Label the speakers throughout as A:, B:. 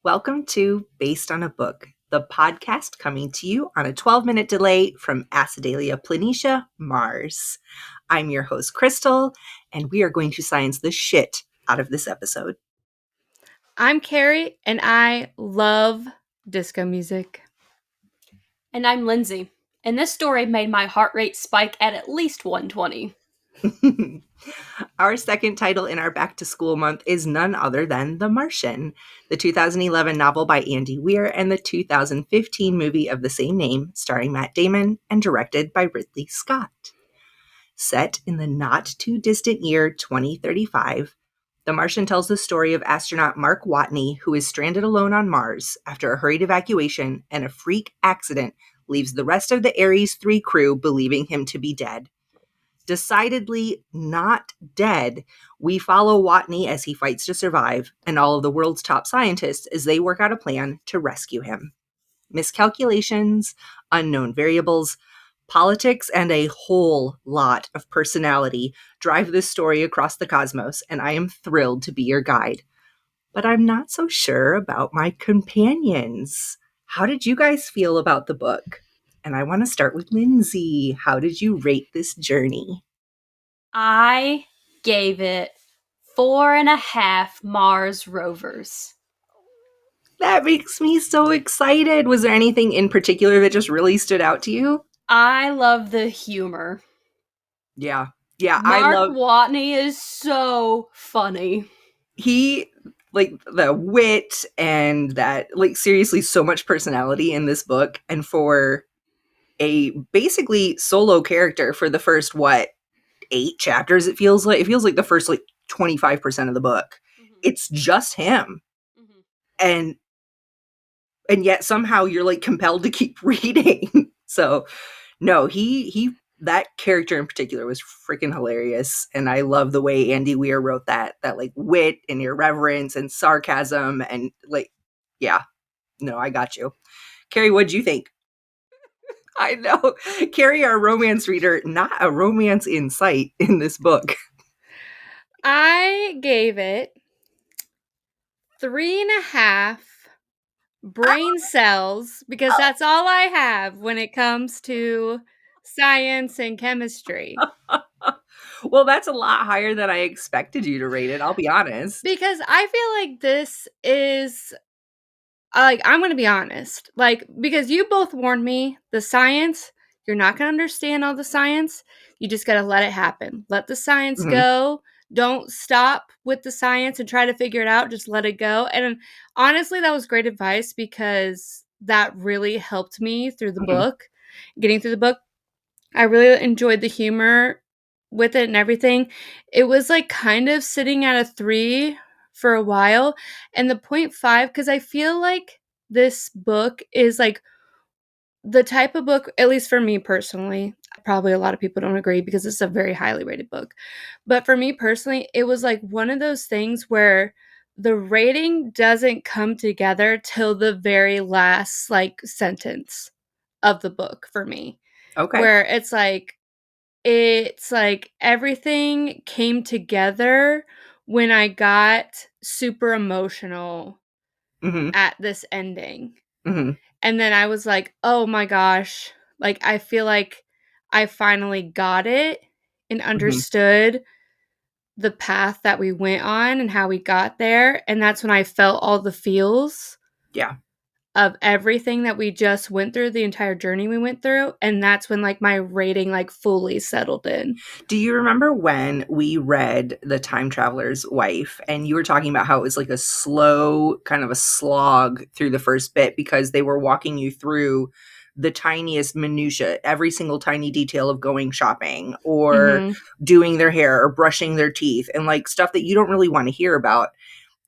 A: Welcome to Based on a Book, the podcast coming to you on a 12-minute delay from Acidalia planitia, Mars. I'm your host, Crystal, and we are going to science the shit out of this episode.
B: I'm Keri, and I love disco music.
C: And I'm Lindsey, and this story made my heart rate spike at least 120.
A: Our second title in our back to school month is none other than The Martian, the 2011 novel by Andy Weir and the 2015 movie of the same name, starring Matt Damon and directed by Ridley Scott. Set in the not too distant year 2035, The Martian tells the story of astronaut Mark Watney, who is stranded alone on Mars after a hurried evacuation and a freak accident leaves the rest of the Ares 3 crew believing him to be dead. Decidedly not dead, we follow Watney as he fights to survive and all of the world's top scientists as they work out a plan to rescue him. Miscalculations, unknown variables, politics, and a whole lot of personality drive this story across the cosmos, and I am thrilled to be your guide. But I'm not so sure about my companions. How did you guys feel about the book? And I want to start with Lindsey. How did you rate this journey?
C: I gave it 4.5 Mars rovers.
A: That makes me so excited. Was there anything in particular that just really stood out to you?
C: I love the humor.
A: Yeah,
C: Mark Watney is so funny.
A: He, like, the wit and that, like, seriously, so much personality in this book. And for a basically solo character for the first, 8 chapters, it feels like the first, 25% of the book. Mm-hmm. It's just him. Mm-hmm. And yet somehow you're, like, compelled to keep reading. So, no, he that character in particular was freaking hilarious, and I love the way Andy Weir wrote that like wit and irreverence and sarcasm and I got you. Keri, what'd you think? I know, Keri, our romance reader, not a romance in sight in this book.
B: I gave it 3.5 brain cells because that's all I have when it comes to science and chemistry.
A: Well, that's a lot higher than I expected you to rate it, I'll be honest.
B: Because I feel like this is, I'm going to be honest, because you both warned me, the science, you're not going to understand all the science. You just got to let it happen. Let the science go. Don't stop with the science and try to figure it out. Just let it go. And honestly, that was great advice because that really helped me through the book, getting through the book. I really enjoyed the humor with it and everything. It was like kind of sitting at a 3 for a while, and the 0.5, because I feel like this book is like the type of book, at least for me personally, probably a lot of people don't agree because it's a very highly rated book, but for me personally, it was like one of those things where the rating doesn't come together till the very last sentence of the book for me.
A: Okay.
B: Where it's like everything came together when I got super emotional at this ending. And then I was like, oh my gosh, I feel like I finally got it and understood the path that we went on and how we got there. And that's when I felt all the feels.
A: Yeah.
B: Of everything that we just went through, the entire journey we went through, and that's when my rating fully settled in.
A: Do you remember when we read The Time Traveler's Wife and you were talking about how it was like a slow kind of a slog through the first bit because they were walking you through the tiniest minutia, every single tiny detail of going shopping or doing their hair or brushing their teeth and stuff that you don't really want to hear about,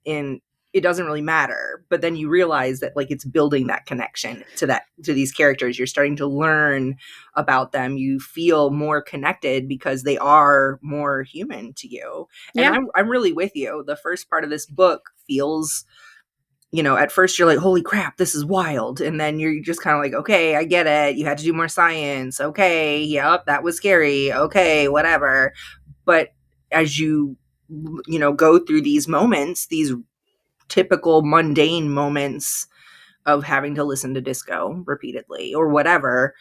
A: and it doesn't really matter, but then you realize that it's building that connection to these characters. You're starting to learn about them. You feel more connected because they are more human to you. And yeah. I'm really with you. The first part of this book feels, at first you're like, holy crap, this is wild. And then you're just kind of like, okay, I get it. You had to do more science. Okay. Yep. That was scary. Okay. Whatever. But as you go through these moments, these typical mundane moments of having to listen to disco repeatedly or whatever,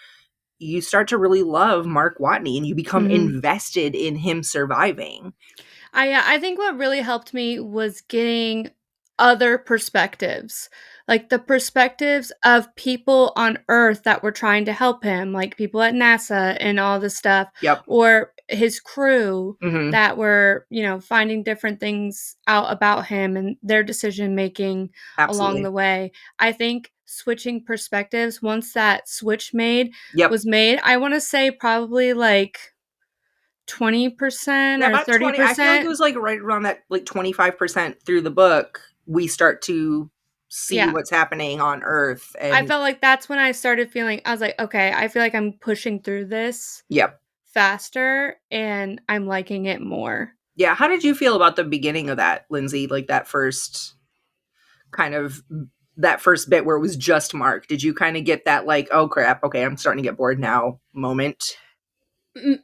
A: you start to really love Mark Watney and you become invested in him surviving.
B: I think what really helped me was getting other perspectives, like the perspectives of people on Earth that were trying to help him, like people at NASA and all this stuff,
A: Yep.
B: or his crew
A: Mhm.
B: that were, finding different things out about him and their decision making along
A: Absolutely.
B: the way. I think switching perspectives, once that switch
A: Yep.
B: was made, I want to say probably like 20%
A: Yeah,
B: or
A: about 20. I feel like it
B: 30%.
A: was like right around that like 25% through the book, we start to see
B: Yeah.
A: what's happening on Earth.
B: I
A: And
B: felt like that's when I started feeling I was like, "Okay, I feel like I'm pushing through this
A: yep.
B: faster and I'm liking it more."
A: Yeah. How did you feel about the beginning of that, Lindsay? Like that first kind of that first bit where it was just Mark. Did you kind of get that like, oh crap, okay, I'm starting to get bored now moment?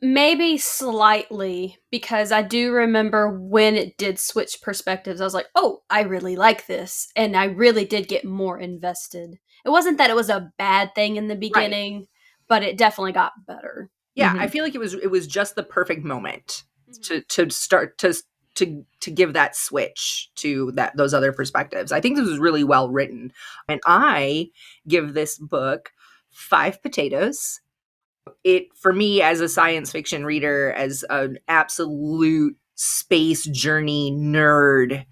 C: Maybe slightly, because I do remember when it did switch perspectives. I was like, oh, I really like this. And I really did get more invested. It wasn't that it was a bad thing in the
A: Right.
C: beginning, but it definitely got better.
A: Yeah, I
B: Mhm.
A: feel like it was just the perfect moment
C: Mhm.
A: to start to give that switch to that those other perspectives. I think this was really well written. And I give this book 5 potatoes. It for me as a science fiction reader, as an absolute space journey nerd,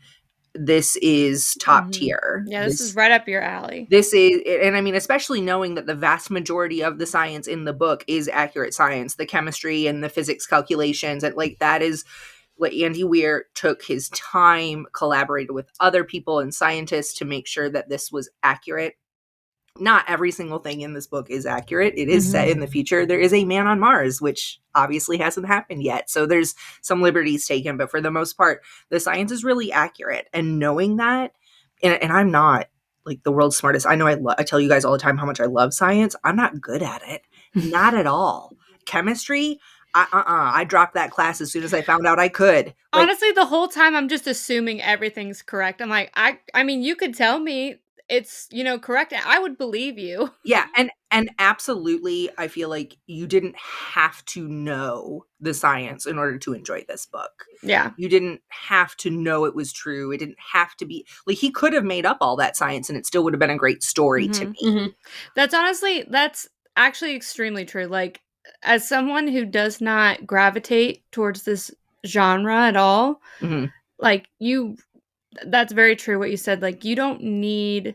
A: this is top
B: Mhm.
A: tier.
B: Yeah, this is right up your alley.
A: This is, and I mean, especially knowing that the vast majority of the science in the book is accurate science, the chemistry and the physics calculations, and like that is what Andy Weir took his time, collaborated with other people and scientists to make sure that this was accurate. Not every single thing in this book is accurate. It is set in the future. There is a man on Mars, which obviously hasn't happened yet. So there's some liberties taken, but for the most part, the science is really accurate. And knowing that, and I'm not like the world's smartest. I know I tell you guys all the time how much I love science. I'm not good at it. Not at all. Chemistry, I dropped that class as soon as I found out I could. Like,
B: Honestly, the whole time I'm just assuming everything's correct. I'm like, I mean, you could tell me it's, correct. I would believe you.
A: yeah, and absolutely, I feel like you didn't have to know the science in order to enjoy this book.
B: Yeah.
A: You didn't have to know it was true. It didn't have to be like he could have made up all that science and it still would have been a great story to
B: Mhm.
A: me.
B: That's actually extremely true. Like, as someone who does not gravitate towards this genre at all,
A: Mhm.
B: like, that's very true what you said. Like, you don't need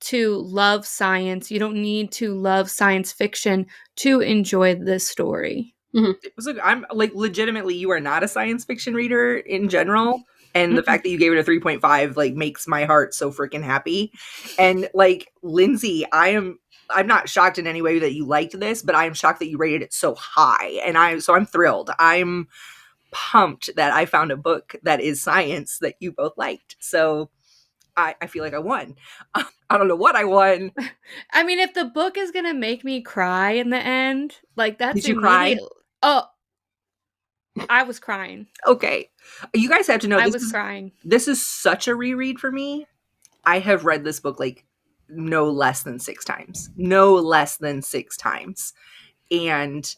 B: to love science. You don't need to love science fiction to enjoy this story.
A: It was I'm like legitimately you are not a science fiction reader in general. And the
B: Mm-mm.
A: fact that you gave it a 3.5 like makes my heart so freaking happy. And like Lindsay, I'm not shocked in any way that you liked this, but I am shocked that you rated it so high. And I'm thrilled. I'm pumped that I found a book that is science that you both liked. So I feel like I won. I don't know what I won.
B: I mean, if the book is gonna make me cry in the end, like that's
A: Did you cry?
B: immediate. Oh, I was crying.
A: Okay. You guys have to know
B: I was crying.
A: this is such a reread for me. I have read this book like no less than 6 times. No less than 6 times. And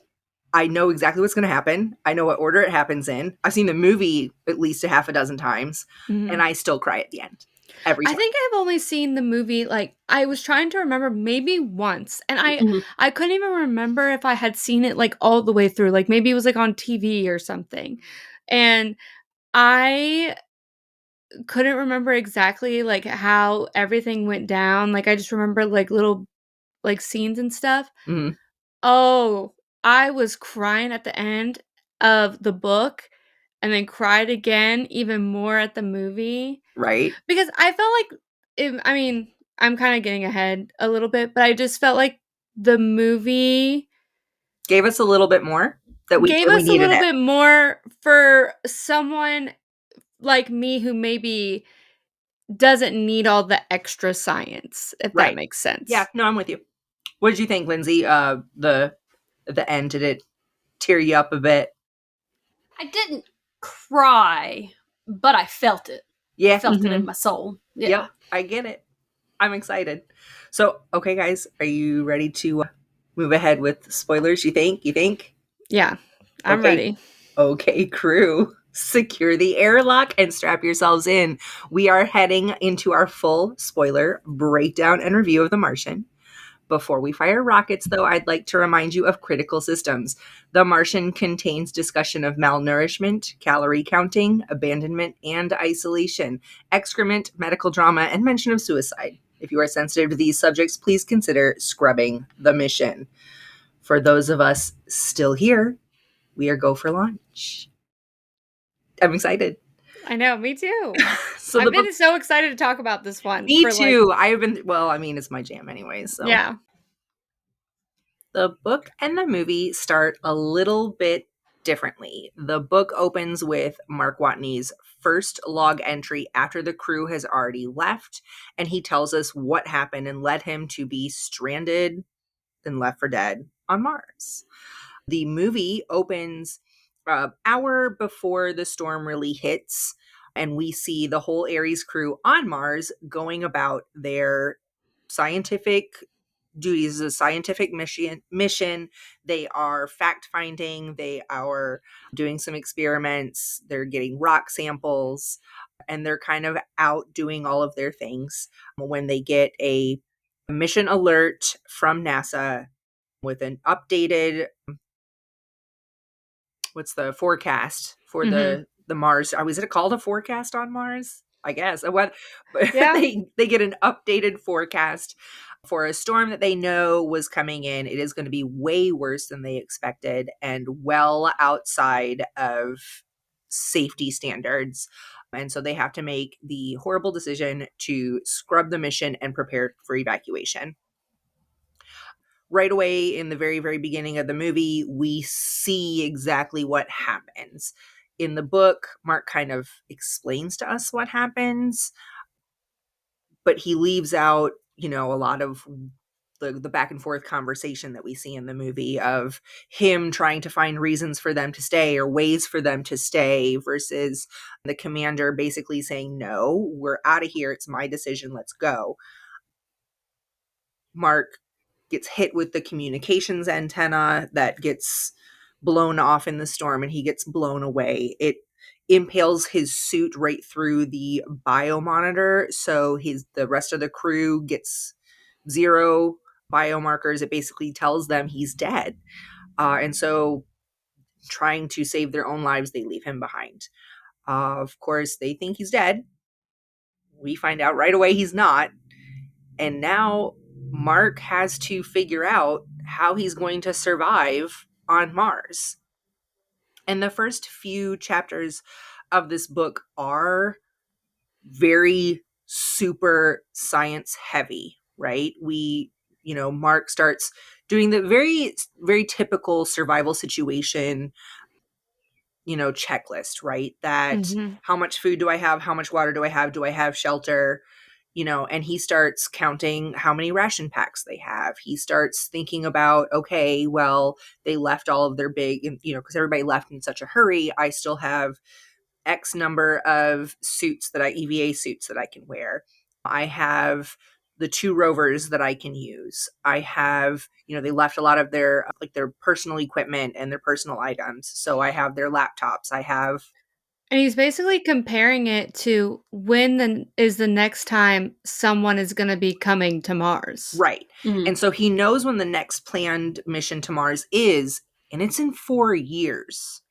A: I know exactly what's going to happen. I know what order it happens in. I've seen the movie at least a half a dozen times, and
B: Mhm.
A: I still cry at the end every
B: I
A: time.
B: think I've only seen the movie like I was trying to remember maybe once, and
C: Mhm.
B: I couldn't even remember if I had seen it like all the way through. Like maybe it was like on TV or something, and I couldn't remember exactly like how everything went down. Like I just remember like little like scenes and stuff.
A: Mhm.
B: Oh, I was crying at the end of the book and then cried again even more at the movie
A: Right?
B: because I felt like I mean, I'm kinda getting ahead a little bit, but I just felt like the movie
A: Gave us a little bit more
B: gave
A: and we
B: us a
A: needed
B: little
A: it.
B: bit more for someone like me who maybe doesn't need all the extra science, if that
A: Right.
B: makes
A: Yeah,
B: sense.
A: no, I'm with you. What did you think, Lindsay? The end, did it tear you up a bit?
C: I didn't cry, but I felt it. I
A: Yeah.
C: felt it in
B: Mhm.
C: my soul. Yeah.
A: Yep, I get it. I'm excited. So, okay, guys, are you ready to move ahead with spoilers? You think?
B: Yeah, I'm
A: Okay.
B: ready.
A: Okay, crew, secure the airlock and strap yourselves in. We are heading into our full spoiler breakdown and review of The Martian. Before we fire rockets, though, I'd like to remind you of critical systems. The Martian contains discussion of malnourishment, calorie counting, abandonment, and isolation, excrement, medical drama, and mention of suicide. If you are sensitive to these subjects, please consider scrubbing the mission. For those of us still here, we are go for launch. I'm excited.
B: I know, me too.
A: So
B: I've
A: the book,
B: been so excited to talk about this one.
A: me
B: for like,
A: too. I have been. Well, I mean, it's my jam anyway. So
B: yeah.
A: the book and the movie start a little bit differently. The book opens with Mark Watney's first log entry after the crew has already left, and he tells us what happened and led him to be stranded and left for dead on Mars. The movie opens an hour before the storm really hits, and we see the whole Ares crew on Mars going about their scientific duties. A scientific mission. They are fact finding, they are doing some experiments, they're getting rock samples, and they're kind of out doing all of their things when they get a mission alert from NASA with an updated, what's the forecast for
B: Mhm.
A: the Mars? Was it called a forecast on Mars? I guess. What
B: Yeah.
A: they get an updated forecast for a storm that they know was coming in. It is going to be way worse than they expected and well outside of safety standards. And so they have to make the horrible decision to scrub the mission and prepare for evacuation. Right away in the very, very beginning of the movie, we see exactly what happens. In the book, Mark kind of explains to us what happens, but he leaves out, a lot of the back and forth conversation that we see in the movie of him trying to find reasons for them to stay or ways for them to stay versus the commander basically saying, no, we're out of here. It's my decision. Let's go. Mark gets hit with the communications antenna that gets blown off in the storm and he gets blown away. It impales his suit right through the biomonitor, so the rest of the crew gets zero biomarkers. It basically tells them he's dead. And so trying to save their own lives, they leave him behind. Of course, they think he's dead. We find out right away he's not. And now Mark has to figure out how he's going to survive on Mars. And the first few chapters of this book are very super science heavy, right? Mark starts doing the very, very typical survival situation, checklist, right? That
B: Mhm.
A: how much food do I have? How much water do I have? Do I have shelter? And he starts counting how many ration packs they have. He starts thinking about, okay, well, they left all of their because everybody left in such a hurry. I still have X number of EVA suits that I can wear. I have the 2 rovers that I can use. I have, they left a lot of their personal equipment and their personal items. So I have their laptops. I have
B: And he's basically comparing it to when is the next time someone is going to be coming to Mars.
A: right.
C: Mhm.
A: And so he knows when the next planned mission to Mars is, and it's in 4 years.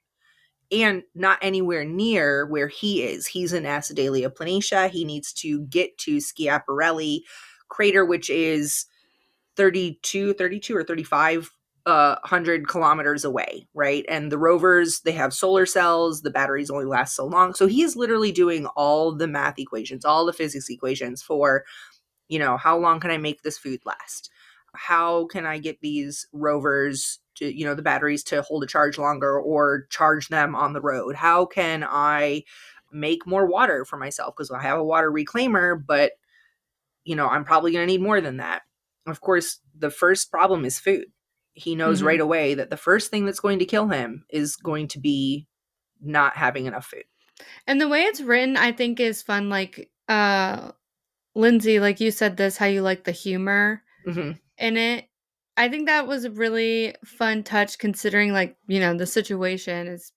A: And not anywhere near where he is. He's in Acidalia Planitia. He needs to get to Schiaparelli crater, which is 32 or 35 100 kilometers away, right? And the rovers, they have solar cells. The batteries only last so long. So he is literally doing all the math equations, all the physics equations for, how long can I make this food last? How can I get these rovers to, the batteries to hold a charge longer or charge them on the road? How can I make more water for myself? Because I have a water reclaimer, but, I'm probably going to need more than that. Of course, the first problem is food. He knows
B: Mhm.
A: right away that the first thing that's going to kill him is going to be not having enough food.
B: And the way it's written, I think, is fun. Like, Lindsay, like you said this, how you like the humor
A: Hmm.
B: in it. I think that was a really fun touch considering, like, the situation is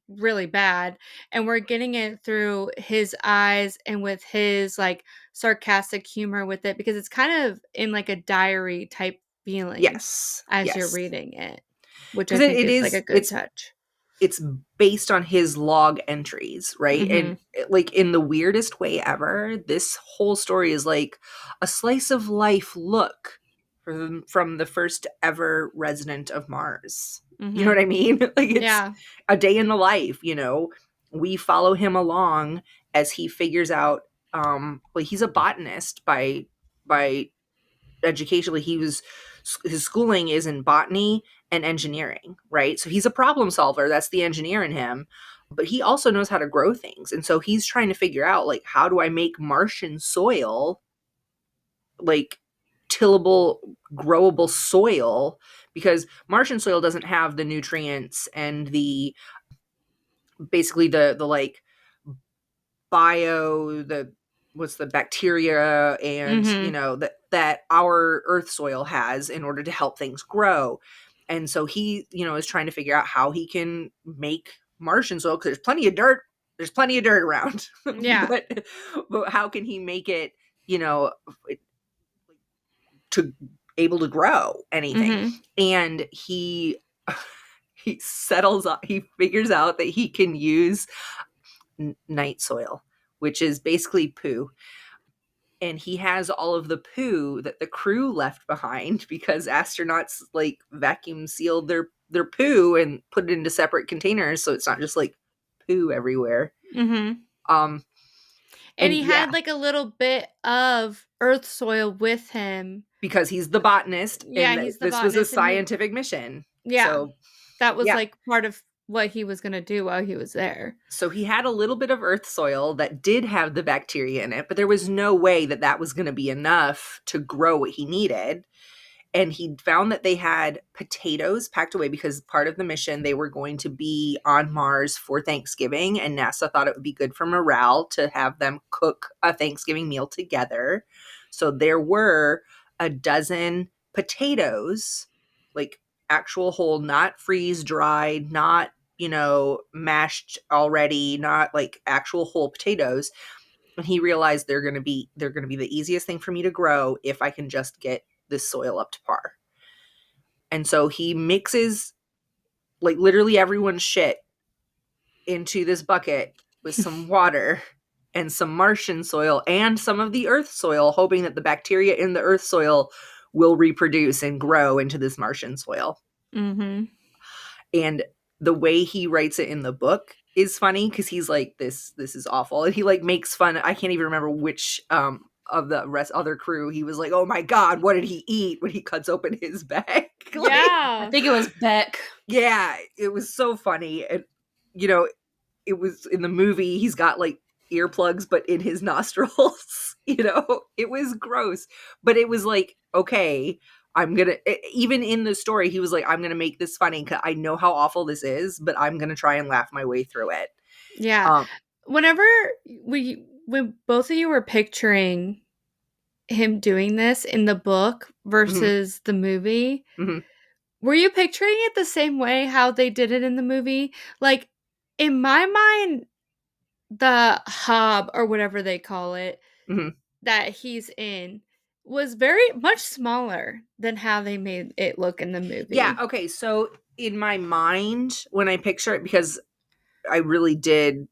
B: really bad, and we're getting it through his eyes and with his, like, sarcastic humor with it, because it's kind of in, like, a diary type feeling
A: Yes,
B: as you're
A: yes,
B: reading it, which I
A: because
B: think is, like, a good touch.
A: it's based on his log entries, right? And
B: Mhm.
A: like in the weirdest way ever, this whole story is like a slice of life look from the first ever resident of Mars. You know what
B: Mhm.
A: I mean? Like it's
B: Yeah.
A: a day in the life, you know. We follow him along as he figures out like he's a botanist by educationally. His schooling is in botany and engineering, right? So he's a problem solver. That's the engineer in him. But he also knows how to grow things. And so he's trying to figure out, like, how do I make Martian soil like tillable, growable soil? Because Martian soil doesn't have the nutrients and the basically the like bio the what's the bacteria and
B: Mhm.
A: that our earth soil has in order to help things grow. And so he is trying to figure out how he can make Martian soil, because there's plenty of dirt around.
B: Yeah.
A: But how can he make it you know to able to grow anything?
B: Mhm.
A: And he figures out that he can use night soil, which is basically poo. And he has all of the poo that the crew left behind because astronauts like vacuum sealed their poo and put it into separate containers, so it's not just like poo everywhere.
B: Mhm.
A: Um
B: And
A: and
B: he
A: yeah,
B: had, like, a little bit of earth soil with him.
A: because he's the botanist
B: Yeah,
A: and
B: he's the
A: this was a
B: botanist, and he
A: scientific mission.
B: yeah.
A: So
B: That was,
A: yeah,
B: like, part of what he was gonna do while he was there.
A: so he had a little bit of earth soil that did have the bacteria in it, but there was no way that that was going to be enough to grow what he needed. And he found that they had potatoes packed away because part of the mission they were going to be on Mars for Thanksgiving, and NASA thought it would be good for morale to have them cook a Thanksgiving meal together. So there were a dozen potatoes, like actual whole, not freeze dried, not mashed already, not like actual whole potatoes. And he realized they're going to be the easiest thing for me to grow if I can just get this soil up to par. And so he mixes like literally everyone's shit into this bucket with some water and some Martian soil and some of the earth soil, hoping that the bacteria in the earth soil will reproduce and grow into this Martian soil.
B: Mhm.
A: And the way he writes it in the book is funny because he's like, this is awful, and he like makes fun. I can't even remember which of the rest other crew he was like, oh my god, what did he eat when he cuts open his bag? Like,
C: I
B: Yeah.
C: think it was Beck.
A: yeah, it was so funny. And you know it was in the movie, he's got like earplugs but in his nostrils. It was gross, but it was like, okay, even in the story he was like, I'm gonna make this funny because I know how awful this is, but I'm gonna try and laugh my way through it.
B: Yeah.
A: um
B: Whenever when both of you were picturing him doing this in the book
A: mhm,
B: versus the movie,
A: mhm,
B: were you picturing it the same way how they did it in the movie? Like, in my mind, the hob or whatever they call it
A: mhm.
B: that he's in was very much smaller than how they made it look in the
A: Yeah,
B: movie.
A: okay, so in my mind when I picture it, because I really did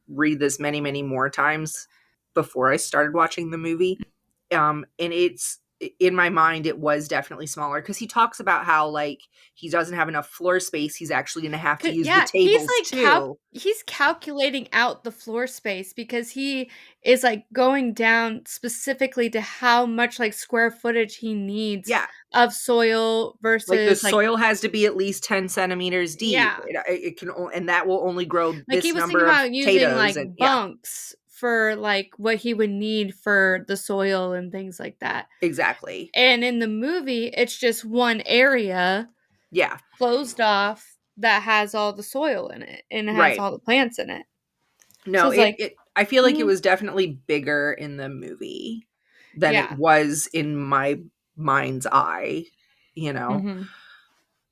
A: read this many, many more times before I started watching the movie. And it's in my mind, it was definitely smaller because he talks about how like he doesn't have enough floor space. He's actually going to have to use the
B: Yeah, he's
A: tables
B: like
A: too.
B: he's calculating out the floor space because he is like going down specifically to how much like square footage he needs
A: Yeah,
B: of soil
A: like the
B: versus like
A: soil has to be at least 10 centimeters deep.
B: yeah.
A: It can, and that will only grow
B: Like he
A: this
B: was thinking
A: number of
B: about using
A: potatoes.
B: like
A: And yeah,
B: bunks for like what he would need for the soil and things like that.
A: exactly.
B: And in the movie, it's just one area
A: Yeah,
B: closed off that has all the soil in it and it has
A: right.
B: all the plants in it. So
A: No,
B: it's like,
A: I feel like it
B: mm,
A: was definitely bigger in the movie. than it
B: Yeah.
A: was in my mind's eye, you know.
B: Mm-hmm.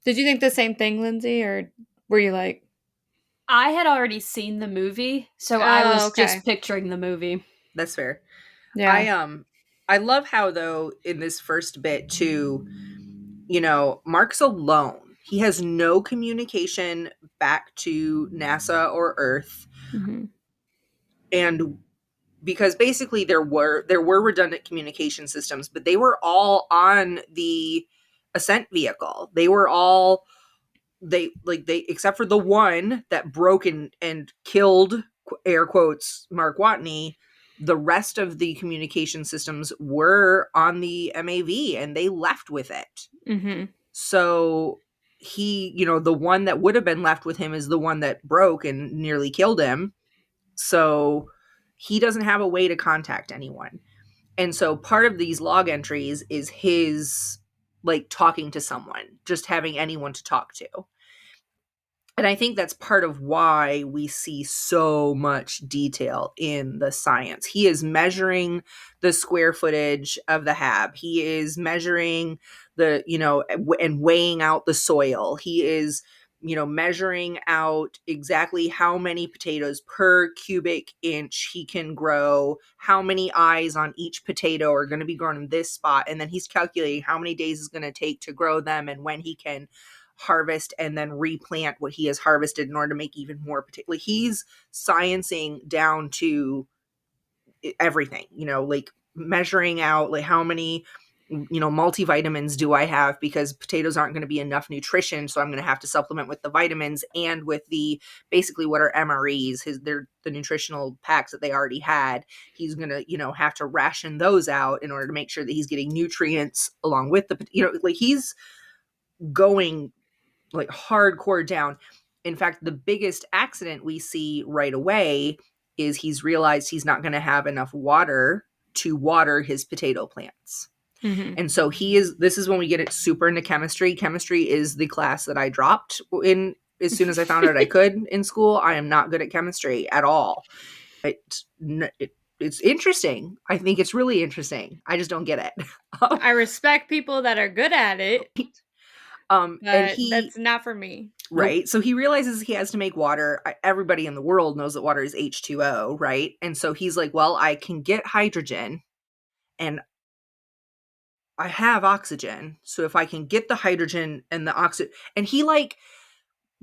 B: Did you think the same thing, Lindsay, or were you like,
C: I had already seen the movie, so I
B: oh,
C: was
B: okay.
C: just picturing the movie.
A: That's fair.
B: Yeah.
A: I love how, though, in this first bit too, you know, Mark's alone. He has no communication back to NASA or Earth.
B: Mm-hmm.
A: And because basically there were redundant communication systems, but they were all on the ascent vehicle. They were all they except for the one that broke and killed, air quotes, Mark Watney. The rest of the communication systems were on the MAV and they left with it.
B: Mm-hmm.
A: So he, you know, the one that would have been left with him is the one that broke and nearly killed him. So he doesn't have a way to contact anyone. And so part of these log entries is his like talking to someone, just having anyone to talk to. And I think that's part of why we see so much detail in the science. He is measuring the square footage of the hab. He is measuring the, you know, and weighing out the soil. He is, you know, measuring out exactly how many potatoes per cubic inch he can grow, how many eyes on each potato are going to be grown in this spot. And then he's calculating how many days it's going to take to grow them and when he can harvest and then replant what he has harvested in order to make even more particularly he's sciencing down to everything, you know, like measuring out like how many, you know, multivitamins do I have because potatoes aren't going to be enough nutrition, so I'm going to have to supplement with the vitamins and with the basically what are MREs, they're the nutritional packs that they already had. He's going to, you know, have to ration those out in order to make sure that he's getting nutrients along with the, you know, like he's going like hardcore down. In fact, the biggest accident we see right away is he's realized he's not going to have enough water to water his potato plants.
B: Mm-hmm.
A: And so this is when we get it super into chemistry. Chemistry is the class that I dropped in as soon as I found out I could in school. I am not good at chemistry at all. It's interesting. I think it's really interesting. I just don't get it.
B: I respect people that are good at it,
A: And
B: but
A: he
B: that's not for me.
A: right?
C: Nope.
A: So he realizes he has to make water. Everybody in the world knows that water is H2O, right? And so he's like, well, I can get hydrogen and I have oxygen. So if I can get the hydrogen and the oxygen, and he like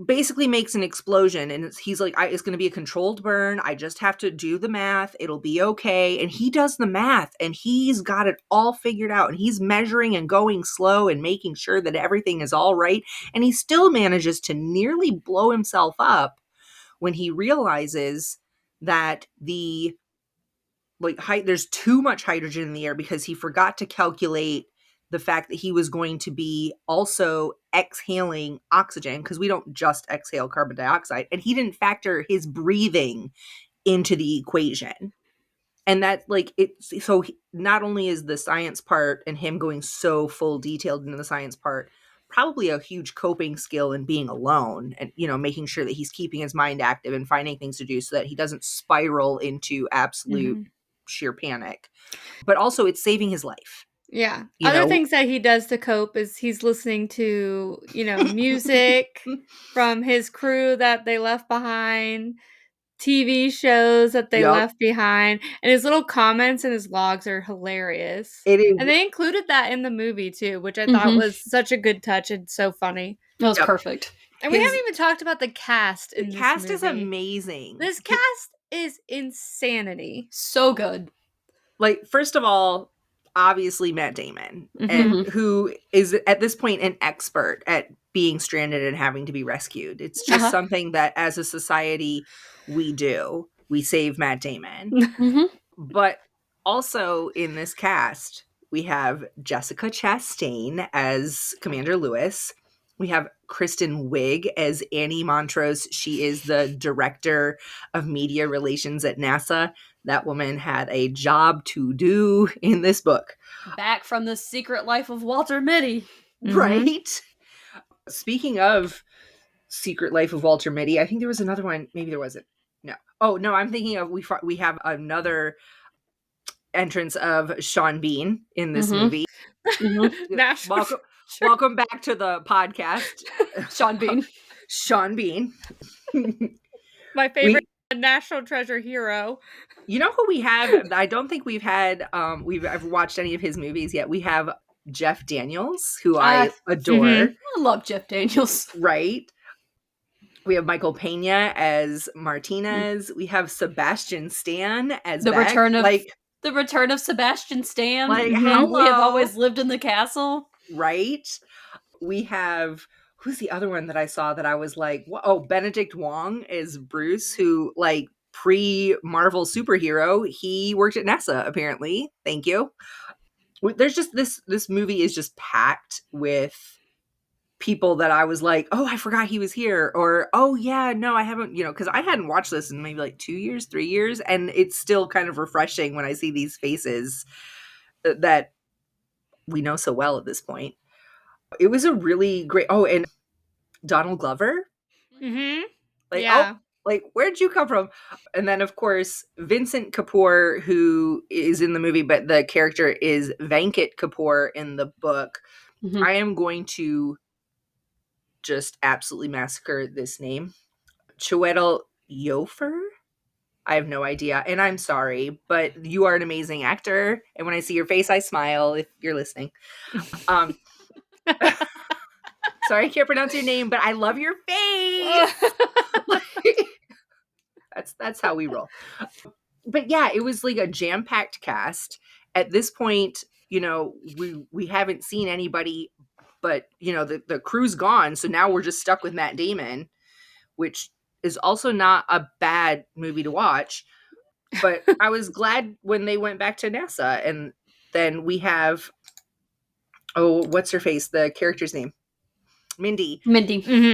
A: basically makes an explosion and he's like, it's going to be a controlled burn. I just have to do the math. It'll be okay. And he does the math and he's got it all figured out and he's measuring and going slow and making sure that everything is all right. And he still manages to nearly blow himself up when he realizes that there's too much hydrogen in the air because he forgot to calculate the fact that he was going to be also exhaling oxygen because we don't just exhale carbon dioxide, and he didn't factor his breathing into the equation. And that like it's so not only is the science part and him going so full detailed into the science part probably a huge coping skill in being alone and, you know, making sure that he's keeping his mind active and finding things to do so that he doesn't spiral into absolute sheer panic, but also it's saving his life.
B: Yeah.
A: You
B: Other
A: know,
B: things that he does to cope is he's listening to, you know, music from his crew that they left behind, TV shows that they
A: yep,
B: left behind, and his little comments and his logs are hilarious.
A: it is.
B: And they included that in the movie too, which I thought
C: Mm-hmm.
B: was such a good touch and so funny.
C: That was
A: Yep.
C: perfect.
B: And we
A: His-
B: haven't even talked about the cast in
A: the
B: this
A: cast
B: movie.
A: is amazing.
B: This cast is insanity.
C: So good.
A: Like, first of all, obviously Matt Damon, and
C: Mhm.
A: who is at this point an expert at being stranded and having to be rescued. It's just
C: Uh-huh.
A: something that as a society we do. We save Matt Damon.
C: Mm-hmm.
A: But also in this cast, we have Jessica Chastain as Commander Lewis. We have Kristen Wiig as Annie Montrose. She is the director of media relations at NASA. That woman had a job to do in this book.
C: Back from the Secret Life of Walter Mitty.
B: Mhm.
A: Right? Speaking of Secret Life of Walter Mitty, I think there was another one. Maybe there wasn't. No. Oh, no, I'm thinking of we have another entrance of Sean Bean in this
C: Mhm.
A: movie.
B: National
A: Welcome back to the podcast,
C: Sean Bean.
A: Sean Bean.
B: my favorite national treasure hero.
A: You know who we have? I don't think we've had we've ever watched any of his movies yet. We have Jeff Daniels, who I adore.
C: I love Jeff Daniels.
A: Right. We have Michael Pena as Martinez. We have Sebastian Stan as
C: The
A: Beck.
C: return of Sebastian Stan.
A: Like,
C: We
A: hello.
C: have always lived in the castle.
A: Right. We have, who's the other one that I saw that I was like, oh, Benedict Wong is Bruce, who, like, pre-Marvel superhero, he worked at NASA, apparently. Thank you. There's just this movie is just packed with people that I was like, oh, I forgot he was here, or oh yeah, no, I haven't, because I hadn't watched this in maybe like 2 years, 3 years, and it's still kind of refreshing when I see these faces that we know so well at this point. It was a really great. Oh, and Donald Glover.
B: Mm-hmm.
A: Like,
B: yeah.
A: oh, like, where'd you come from? And then, of course, Vincent Kapoor, who is in the movie, but the character is Venkat Kapoor in the book.
C: Mhm.
A: I am going to just absolutely massacre this name. Chiwetel Ejiofor? I have no idea, and I'm sorry, but you are an amazing actor, and when I see your face, I smile if you're listening. Sorry I can't pronounce your name, but I love your face! That's how we roll. But yeah, it was like a jam-packed cast. At this point, we haven't seen anybody, but the crew's gone, so now we're just stuck with Matt Damon, which is also not a bad movie to watch. But I was glad when they went back to NASA, and then we have, oh, what's her face? The character's name, Mindy.
B: Mm-hmm.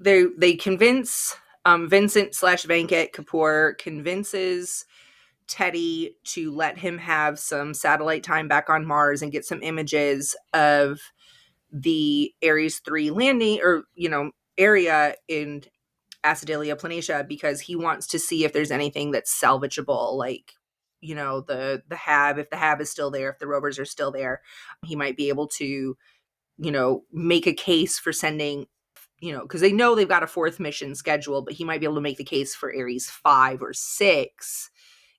A: They convince Vincent/Venkat Kapoor convinces Teddy to let him have some satellite time back on Mars and get some images of the Ares 3 landing, or area in Acidalia Planatia, because he wants to see if there's anything that's salvageable, like the HAB, if the HAB is still there, if the rovers are still there, he might be able to make a case for sending, because they know they've got a 4th mission scheduled, but he might be able to make the case for Ares 5 or 6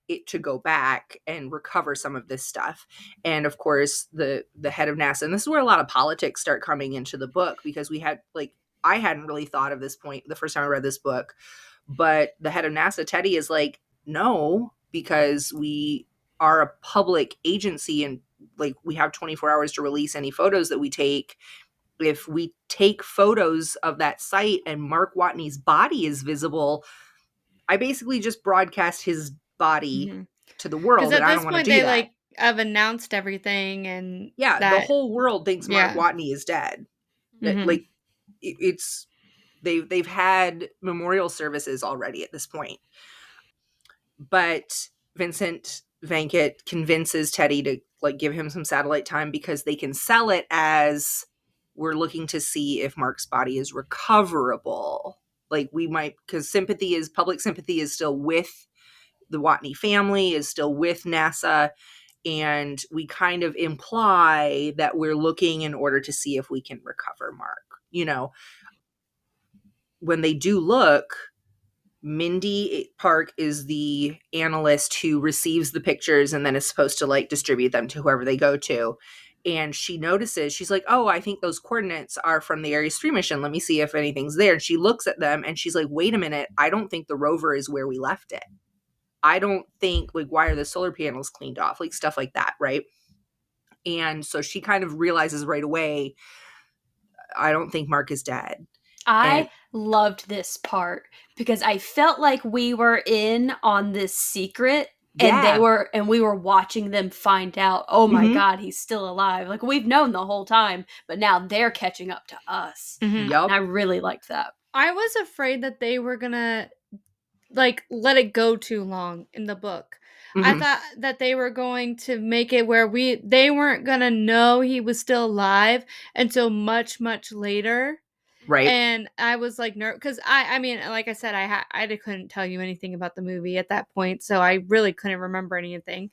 A: it to go back and recover some of this stuff. And of course the head of NASA, and this is where a lot of politics start coming into the book, because we had, like, I hadn't really thought of this point the first time I read this book, but the head of NASA, Teddy, is like, no, because we are a public agency, and like we have 24 hours to release any photos that we take. If we take photos of that site and Mark Watney's body is visible, I basically just broadcast his body to the world, and I don't want to do
B: they
A: that.
B: like have announced everything, and
A: the whole world thinks Mark Watney is dead. Like, it's they've had memorial services already at this point. But Vincent Venkat convinces Teddy to like give him some satellite time, because they can sell it as, we're looking to see if Mark's body is recoverable. Like, we might, because public sympathy is still with the Watney family, is still with NASA, and we kind of imply that we're looking in order to see if we can recover Mark. When they do look, Mindy Park is the analyst who receives the pictures and then is supposed to like distribute them to whoever they go to. And she notices, she's like, oh, I think those coordinates are from the Ares 3 mission. Let me see if anything's there. And she looks at them and she's like, wait a minute. I don't think the rover is where we left it. I don't think, like, why are the solar panels cleaned off? Like, stuff like that, right? And so she kind of realizes right away, I don't think Mark is dead.
C: I loved this part because I felt like we were in on this secret, and we were watching them find out, oh my God, he's still alive. Like, we've known the whole time, but now they're catching up to us.
A: Yep.
C: And I really liked that.
B: I was afraid that they were gonna like let it go too long in the book. I thought that they were going to make it where they weren't gonna know he was still alive until much, much later.
A: Right.
B: And I was like, because I mean, like I said, I couldn't tell you anything about the movie at that point, so I really couldn't remember anything.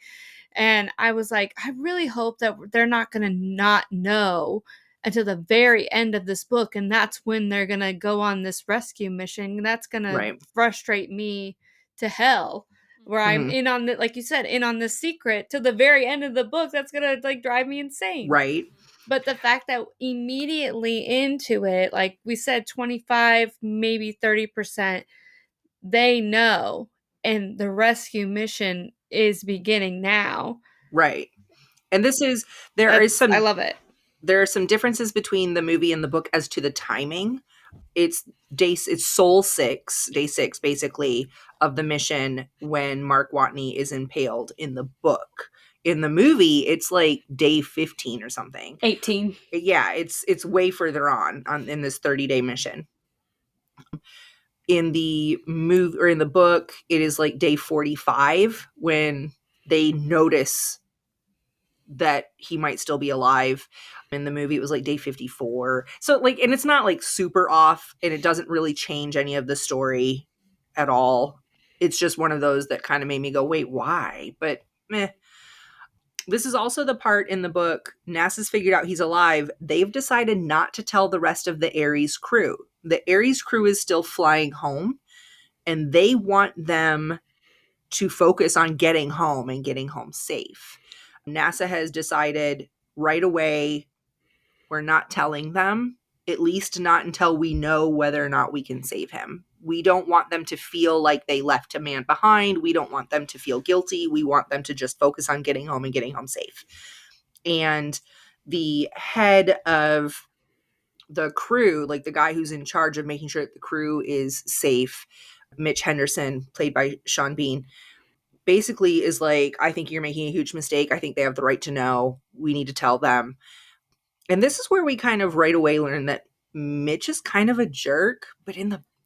B: And I was like, I really hope that they're not going to not know until the very end of this book. And that's when they're going to go on this rescue mission. That's going to
A: Right.
B: frustrate me to hell, where I'm
A: Mhm.
B: in on the, like you said, in on this secret till the very end of the book. That's going to like drive me insane.
A: Right.
B: But the fact that immediately into it, like we said, 25, maybe 30%, they know, and the rescue mission is beginning now.
A: Right. And there
B: I love it.
A: are some differences between the movie and the book as to the timing. It's Soul 6, day 6 basically of the mission when Mark Watney is impaled in the book. In the movie, it's like day 15 or something.
C: 18.
A: Yeah, it's way further on in this 30-day mission. In the movie or in the book, it is like day 45 when they notice that he might still be alive. In the movie, it was like day 54. So like, and it's not like super off, and it doesn't really change any of the story at all. It's just one of those that kind of made me go, wait, why? But meh. This is also the part in the book, NASA's figured out he's alive. They've decided not to tell the rest of the Ares crew. The Ares crew is still flying home, and they want them to focus on getting home and getting home safe. NASA has decided right away, we're not telling them, at least not until we know whether or not we can save him. We don't want them to feel like they left a man behind. We don't want them to feel guilty. We want them to just focus on getting home and getting home safe. And the head of the crew, like the guy who's in charge of making sure that the crew is safe, Mitch Henderson, played by Sean Bean, basically is like, I think you're making a huge mistake. I think they have the right to know. We need to tell them. And this is where we kind of right away learn that Mitch is kind of a jerk, but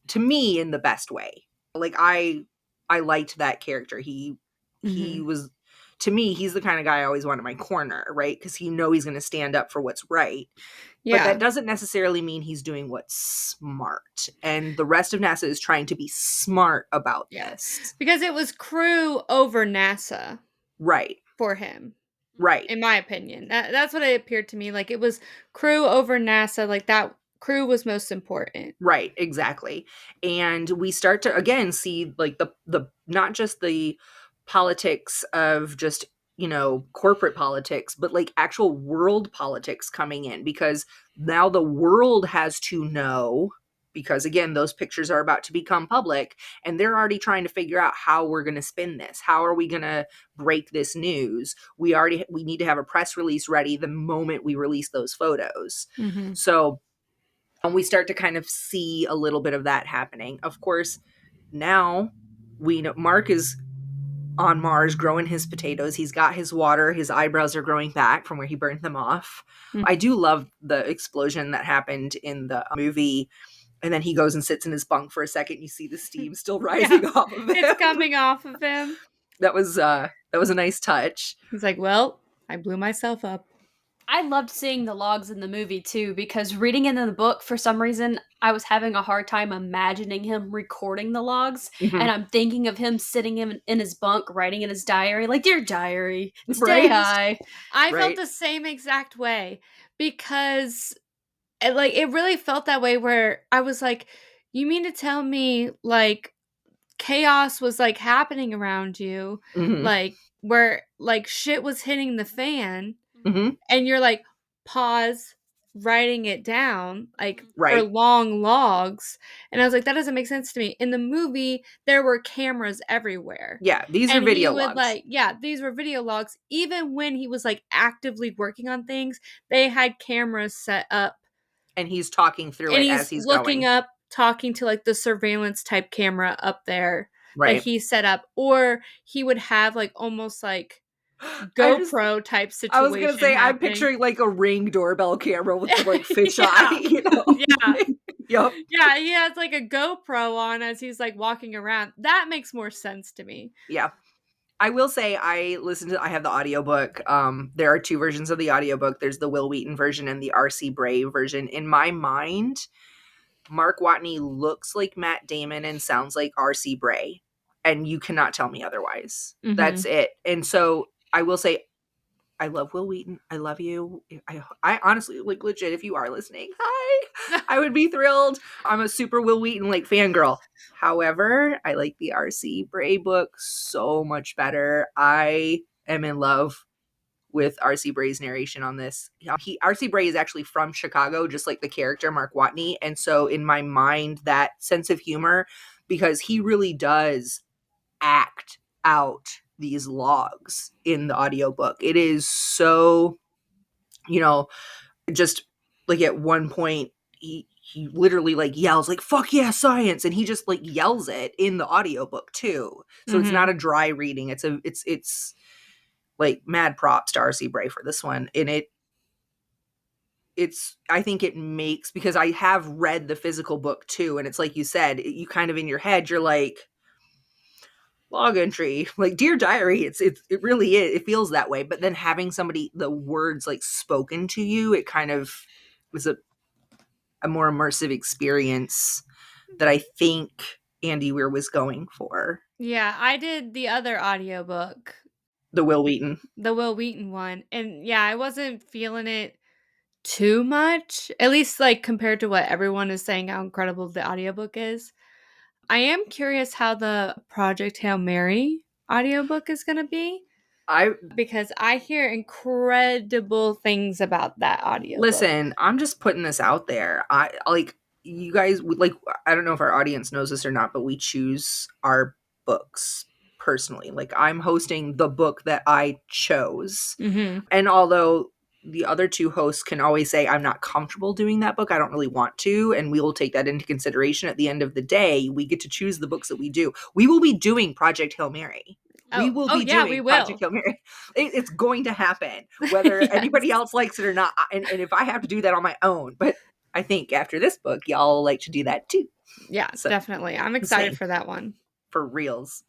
A: to me, in the best way. Like I liked that character. He was, to me, he's the kind of guy I always want in my corner, right? Because he's going to stand up for what's right.
B: Yeah.
A: But that doesn't necessarily mean he's doing what's smart. And the rest of NASA is trying to be smart about this.
B: Because it was crew over NASA.
A: Right.
B: For him.
A: Right.
B: In my opinion. That's what it appeared to me. Like it was crew over NASA. Like that crew was most important.
A: Right, exactly. And we start to again see like the not just the politics of just, corporate politics, but like actual world politics coming in, because now the world has to know, because again, those pictures are about to become public, and they're already trying to figure out how we're going to spin this. How are we going to break this news? We need to have a press release ready the moment we release those photos.
B: Mm-hmm.
A: So and we start to kind of see a little bit of that happening. Of course, now we know Mark is on Mars growing his potatoes. He's got his water. His eyebrows are growing back from where he burned them off. Mm-hmm. I do love the explosion that happened in the movie. And then he goes and sits in his bunk for a second. You see the steam still rising off of him.
B: It's coming off of him.
A: That was a nice touch.
B: He's like, well, I blew myself up.
C: I loved seeing the logs in the movie too, because reading it in the book, for some reason, I was having a hard time imagining him recording the logs. Mm-hmm. And I'm thinking of him sitting in his bunk, writing in his diary, like, dear diary, stay high.
B: I felt the same exact way, because it really felt that way, where I was like, you mean to tell me like chaos was like happening around you, mm-hmm. like where like shit was hitting the fan, mm-hmm. and you're like, pause, writing it down, like for long logs. And I was like, that doesn't make sense to me. In the movie, there were cameras everywhere.
A: Yeah, these are video logs.
B: These were video logs. Even when he was like actively working on things, they had cameras set up.
A: And he's talking through it as he's
B: looking
A: going.
B: up, talking to like the surveillance type camera up there that he set up. Or he would have like almost like GoPro type situation.
A: I was gonna say, I'm picturing like a Ring doorbell camera with like fisheye,
B: Yeah.
A: Yep.
B: Yeah, he has like a GoPro on as he's like walking around. That makes more sense to me.
A: Yeah. I will say I have the audiobook. There are two versions of the audiobook. There's the Will Wheaton version and the R.C. Brave version. In my mind, Mark Watney looks like Matt Damon and sounds like R.C. Bray, and you cannot tell me otherwise.
B: Mhm.
A: That's it. And so I will say, I love Will Wheaton. I love you. I honestly, like, legit, if you are listening, hi. I would be thrilled. I'm a super Will Wheaton, like, fangirl. However, I like the R.C. Bray book so much better. I am in love with R.C. Bray's narration on this. R.C. Bray is actually from Chicago, just like the character Mark Watney. And so in my mind, that sense of humor, because he really does act out these logs in the audiobook. It is so, just like at one point he literally like yells like fuck yeah science, and he just like yells it in the audiobook too. So it's not a dry reading. It's like mad props to R.C. Bray for this one. And it's I think it makes, because I have read the physical book too, and it's like you said, you kind of in your head you're like log entry, like dear diary. It really is. It feels that way. But then having the words like spoken to you, it kind of was a more immersive experience that I think Andy Weir was going for.
B: Yeah, I did the other audiobook,
A: The Will Wheaton.
B: the Will Wheaton one. And yeah, I wasn't feeling it too much, at least like compared to what everyone is saying how incredible the audiobook is. I am curious how the Project Hail Mary audiobook is going to be,
A: I
B: because I hear incredible things about that audiobook.
A: Listen, I'm just putting this out there. I like you guys like I don't know if our audience knows this or not, but we choose our books personally. Like I'm hosting the book that I chose.
B: Mm-hmm.
A: And although the other two hosts can always say I'm not comfortable doing that book, I don't really want to, and we will take that into consideration. At the end of the day, we get to choose the books that we do. We will be doing Project Hail Mary. We will be
B: yeah,
A: doing
B: we
A: Project
B: will.
A: Hail Mary. It's going to happen, whether
B: Yes.
A: anybody else likes it or not. And if I have to do that on my own, but I think after this book, y'all like to do that too.
B: Yeah,
A: So,
B: definitely. I'm excited
A: insane.
B: for that one.
A: For reals.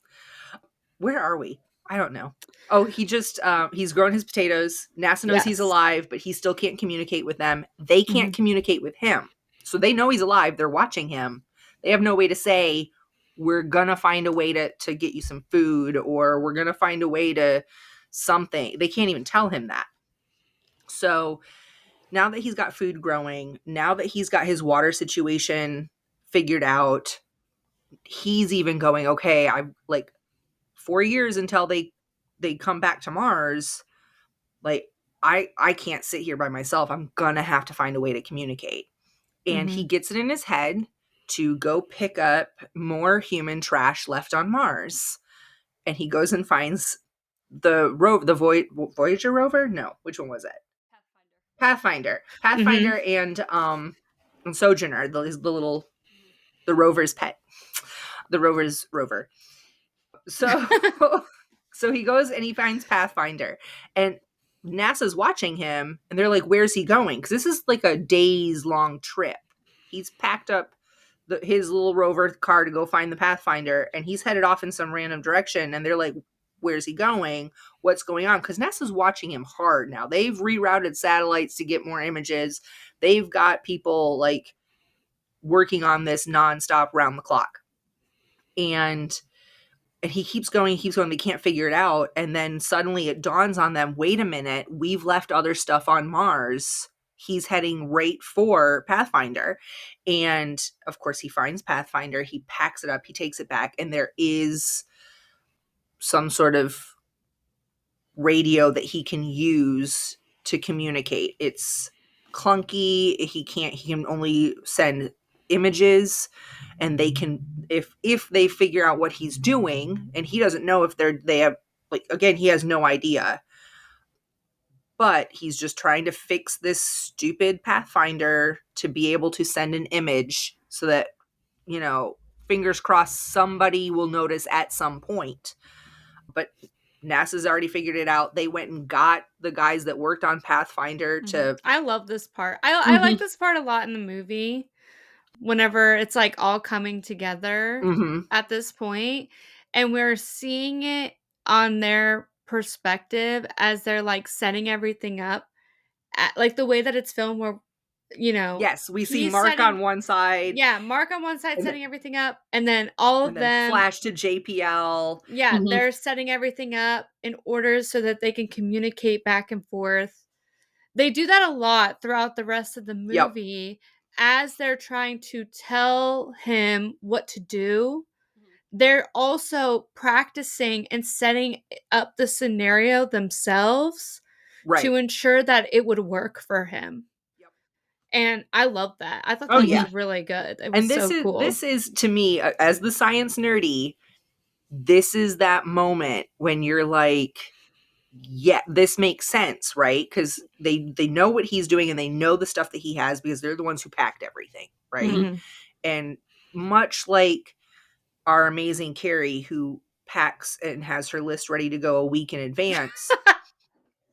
A: Where are we? I don't know. Oh, he's grown his potatoes. NASA knows he's
B: Yes.
A: alive, but he still can't communicate with them. They can't communicate with him. So they know he's alive. They're watching him. They have no way to say, we're going to find a way to get you some food, or we're going to find a way to something. They can't even tell him that. So now that he's got food growing, now that he's got his water situation figured out, he's even going, okay, I've like 4 years until they come back to Mars. Like I can't sit here by myself. I'm gonna have to find a way to communicate. And he gets it in his head to go pick up more human trash left on Mars. And he goes and finds the Voyager rover. No, which one was it? Pathfinder. And Sojourner, the rover's pet, the rover's rover. So so he goes and he finds Pathfinder, and NASA's watching him, and they're like, where's he going? Because this is like a days long trip. He's packed up his little rover car to go find the Pathfinder, and he's headed off in some random direction, and they're like, where's he going? What's going on? Because NASA's watching him hard now. They've rerouted satellites to get more images. They've got people like working on this nonstop round the clock. And he keeps going, they can't figure it out. And then suddenly it dawns on them, wait a minute, we've left other stuff on Mars. He's heading right for Pathfinder. And of course he finds Pathfinder, he packs it up, he takes it back, and there is some sort of radio that he can use to communicate. It's clunky. He can only send images, and they can, if they figure out what he's doing, and he doesn't know if they have, like, again, he has no idea, but he's just trying to fix this stupid Pathfinder to be able to send an image so that, fingers crossed, somebody will notice at some point. But NASA's already figured it out. They went and got the guys that worked on Pathfinder to...
B: I love this part. I like this part a lot in the movie. Whenever it's like all coming together at this point, and we're seeing it on their perspective as they're like setting everything up, like the way that it's filmed, where
A: Yes, we see
B: he's
A: Mark
B: setting,
A: on one side.
B: Yeah, Mark on one side
A: And
B: setting everything up, and then all of
A: and then
B: them,
A: flash to JPL.
B: yeah,
C: Mhm.
B: they're setting everything up in order so that they can communicate back and forth. They do that a lot throughout the rest of the
A: Yep.
B: movie as they're trying to tell him what to do. They're also practicing and setting up the scenario themselves
A: Right.
B: to ensure that it would work for him.
A: Yep.
B: And I love that. I thought
A: Oh,
B: that
A: yeah.
B: was really good. It
A: And
B: was so cool.
A: this is to me, as the science nerdy, this is that moment when you're like, yeah, this makes sense, right? Because they know what he's doing and they know the stuff that he has because they're the ones who packed everything, right?
B: Mhm.
A: And much like our amazing Keri, who packs and has her list ready to go a week in advance,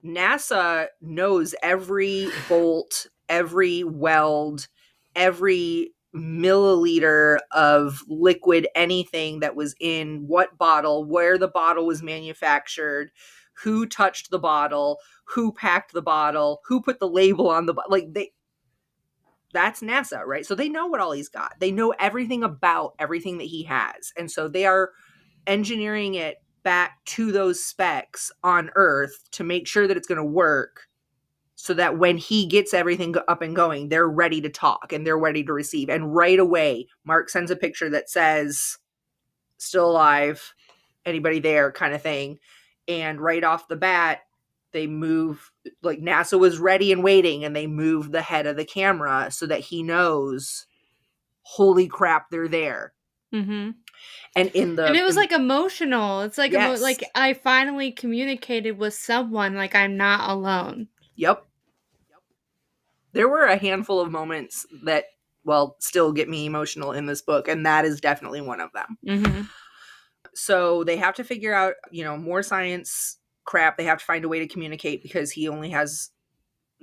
A: NASA knows every bolt, every weld, every milliliter of liquid, anything that was in what bottle, where the bottle was manufactured, who touched the bottle, who packed the bottle, who put the label on the bottle. That's NASA, right? So they know what all he's got. They know everything about everything that he has. And so they are engineering it back to those specs on Earth to make sure that it's going to work so that when he gets everything up and going, they're ready to talk and they're ready to receive. And right away, Mark sends a picture that says, still alive, anybody there, kind of thing. And right off the bat, they move, like NASA was ready and waiting, and they move the head of the camera so that he knows, holy crap, they're there.
B: Mhm.
A: And
B: And it was like emotional. It's like
A: Yes.
B: like I finally communicated with someone, like I'm not alone.
A: Yep. There were a handful of moments that, well, still get me emotional in this book, and that is definitely one of them.
B: Mhm.
A: So they have to figure out, more science crap. They have to find a way to communicate because he only has,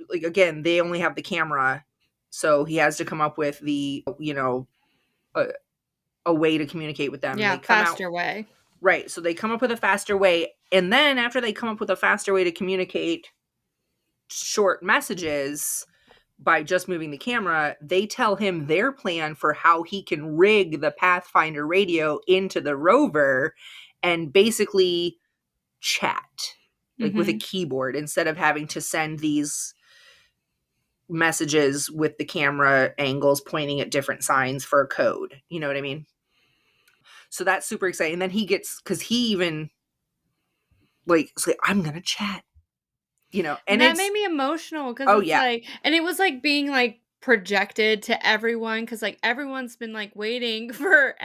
A: like, again, they only have the camera. So he has to come up with the, a way to communicate with them.
B: Yeah,
A: They come
B: faster
A: out,
B: way.
A: right. So they come up with a faster way. And then after they come up with a faster way to communicate short messages by just moving the camera, they tell him their plan for how he can rig the Pathfinder radio into the rover and basically chat, like with a keyboard, instead of having to send these messages with the camera angles pointing at different signs for a code. You know what I mean? So that's super exciting. And then he gets, because he even like, I'm gonna chat, and
B: that
A: it's,
B: made me emotional because
A: oh
B: it's
A: yeah,
B: like, and it was like being like projected to everyone because like everyone's been like waiting for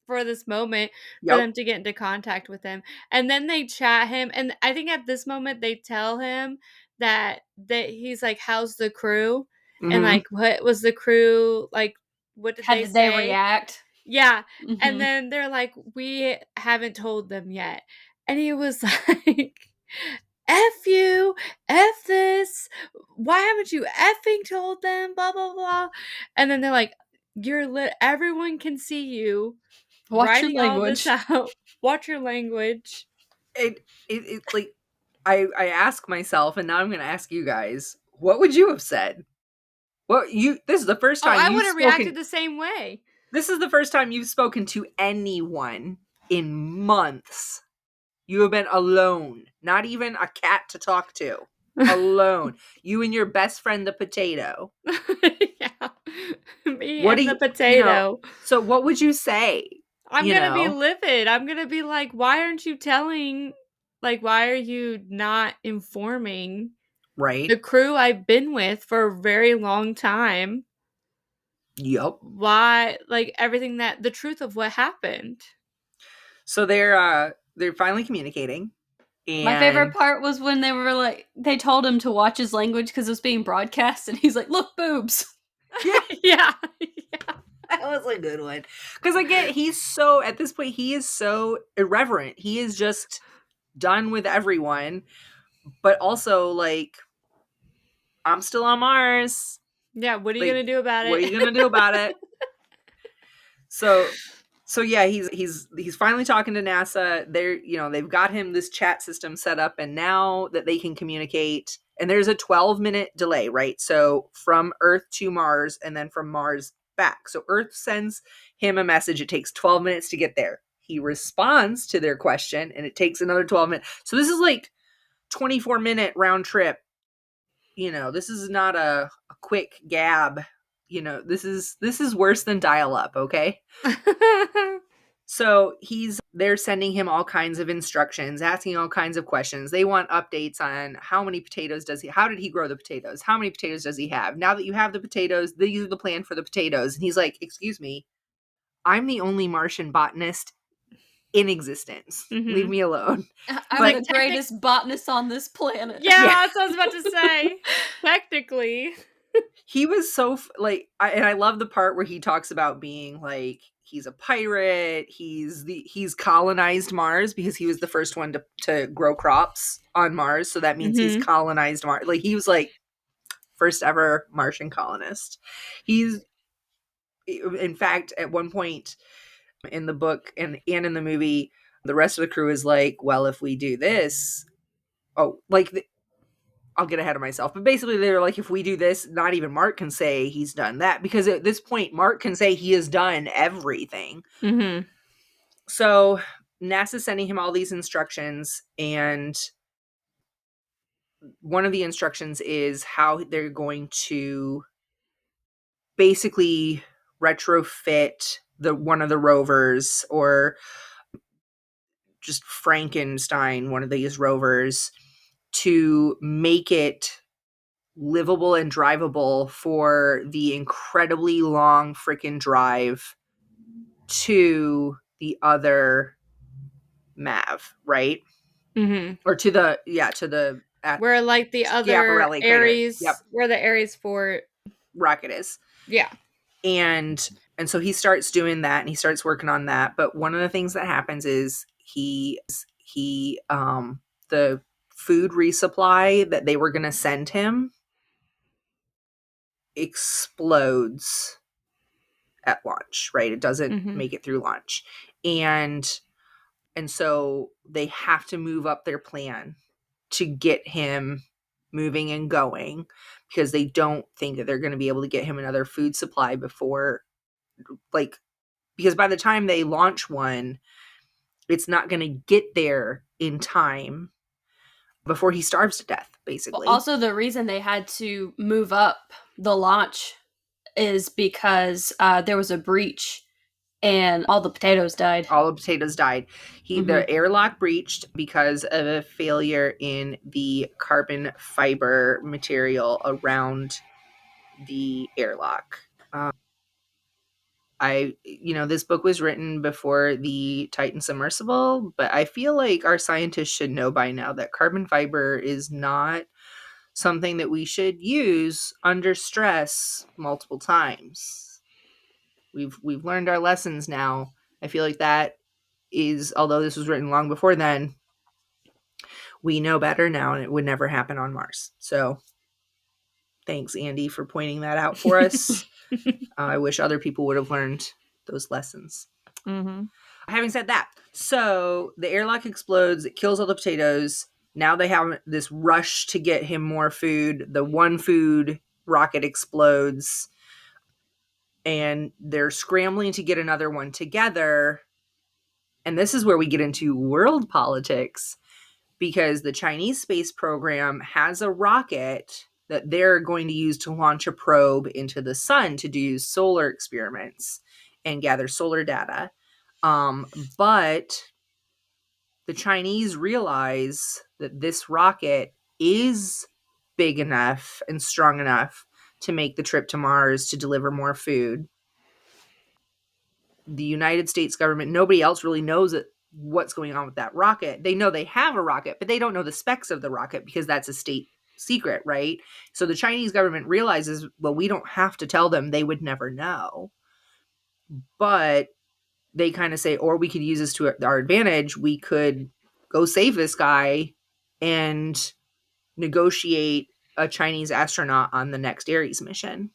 B: for this moment for
A: yep,
B: them to get into contact with him, and then they chat him, and I think at this moment they tell him that he's like, how's the crew, and
A: mm-hmm.
B: like what was the crew like, what did
C: How
B: they
C: did they
B: say?
C: react?
B: Yeah. And
C: Mhm.
B: then they're like, we haven't told them yet. And he was like, F you, F this. Why haven't you effing told them? Blah, blah, blah. And then they're like, everyone can see you
C: Watch your
B: writing all this
C: language.
B: out. Watch your language.
A: It like, I ask myself, and now I'm gonna ask you guys, what would you have said? This is the first
B: Oh,
A: time
B: I
A: you've
B: would have reacted
A: spoken.
B: the same way.
A: This is the first time you've spoken to anyone in months. You have been alone, not even a cat to talk to. Alone. You and your best friend, the potato.
B: Yeah. Me
A: What do
B: and the
A: you,
B: potato.
A: so what would you say?
B: I'm gonna be livid. I'm gonna be like, why aren't you why are you not informing
A: Right?
B: the crew I've been with for a very long time?
A: Yup.
B: Why, like, everything the truth of what happened.
A: So they're finally communicating.
C: My favorite
A: And
C: part was when they told him to watch his language because it was being broadcast, and he's like, "Look, boobs."
A: yeah,
B: Yeah. Yeah.
A: that was a good one. Because again, at this point, he is so irreverent. He is just done with everyone, but also like, I'm still on Mars.
B: Yeah, what are you
A: Like,
B: gonna do about
A: what are
B: it?
A: you gonna do about it? So yeah, he's finally talking to NASA. They've got him this chat system set up, and now that they can communicate, And there's a 12-minute delay, right? So from Earth to Mars and then from Mars back. So Earth sends him a message. It takes 12 minutes to get there. He responds to their question and it takes another 12 minutes. So this is like 24-minute round trip. This is not a quick gab. This is worse than dial up, okay? So they're sending him all kinds of instructions, asking all kinds of questions. They want updates on how many potatoes how did he grow the potatoes? How many potatoes does he have? Now that you have the potatoes, these are the plan for the potatoes. And he's like, excuse me, I'm the only Martian botanist in existence. Leave me alone.
C: I'm the greatest botanist on this planet.
B: Yeah, that's what I was about to say. Technically.
A: He was so and I love the part where he talks about being like, he's a pirate. He's colonized Mars because he was the first one to grow crops on Mars. So that means he's colonized Mars. Like he was like first ever Martian colonist. He's, in fact, at one point in the book and in the movie, the rest of the crew is like, well, if we do this, I'll get ahead of myself. But basically, they're like, if we do this, not even Mark can say he's done that. Because at this point, Mark can say he has done everything.
B: Mm-hmm.
A: So NASA's sending him all these instructions. And one of the instructions is how they're going to basically retrofit one of the rovers, or just Frankenstein one of these rovers, to make it livable and drivable for the incredibly long freaking drive to the other MAV, right?
B: Mm-hmm.
A: Or to the
B: where like the other
A: Schiaparelli
B: Ares,
A: yep,
B: where the Ares 4
A: rocket is.
B: Yeah.
A: And so he starts doing that and he starts working on that. But one of the things that happens is the food resupply that they were going to send him explodes at launch, right? It doesn't make it through launch. And so they have to move up their plan to get him moving and going, because they don't think that they're going to be able to get him another food supply before, because by the time they launch one, it's not going to get there in time before he starves to death, basically.
C: Well, also, the reason they had to move up the launch is because there was a breach and all the potatoes died.
A: The airlock breached because of a failure in the carbon fiber material around the airlock. This book was written before the Titan submersible, but I feel like our scientists should know by now that carbon fiber is not something that we should use under stress multiple times. We've learned our lessons now. I feel like that is, although this was written long before then, we know better now, and it would never happen on Mars. So thanks, Andy, for pointing that out for us. I wish other people would have learned those lessons. Having said that, so the airlock explodes, it kills all the potatoes. Now they have this rush to get him more food. The one food rocket explodes, and they're scrambling to get another one together. And this is where we get into world politics, because the Chinese space program has a rocket that they're going to use to launch a probe into the sun to do solar experiments and gather solar data. But the Chinese realize that this rocket is big enough and strong enough to make the trip to Mars to deliver more food. The United States government, nobody else really knows what's going on with that rocket. They know they have a rocket, but they don't know the specs of the rocket because that's a state secret, right? So the Chinese government realizes, well, we don't have to tell them. They would never know. But they kind of say, or we could use this to our advantage. We could go save this guy and negotiate a Chinese astronaut on the next Ares mission.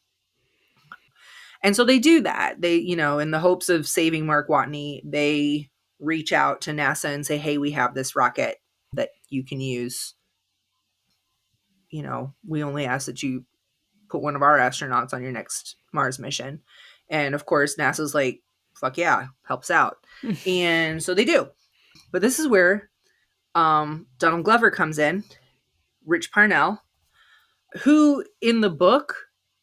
A: And so they do that. They, in the hopes of saving Mark Watney, they reach out to NASA and say, hey, we have this rocket that you can use. we only ask that you put one of our astronauts on your next Mars mission. And of course, NASA's like, fuck yeah, helps out. And so they do. But this is where Donald Glover comes in, Rich Parnell, who in the book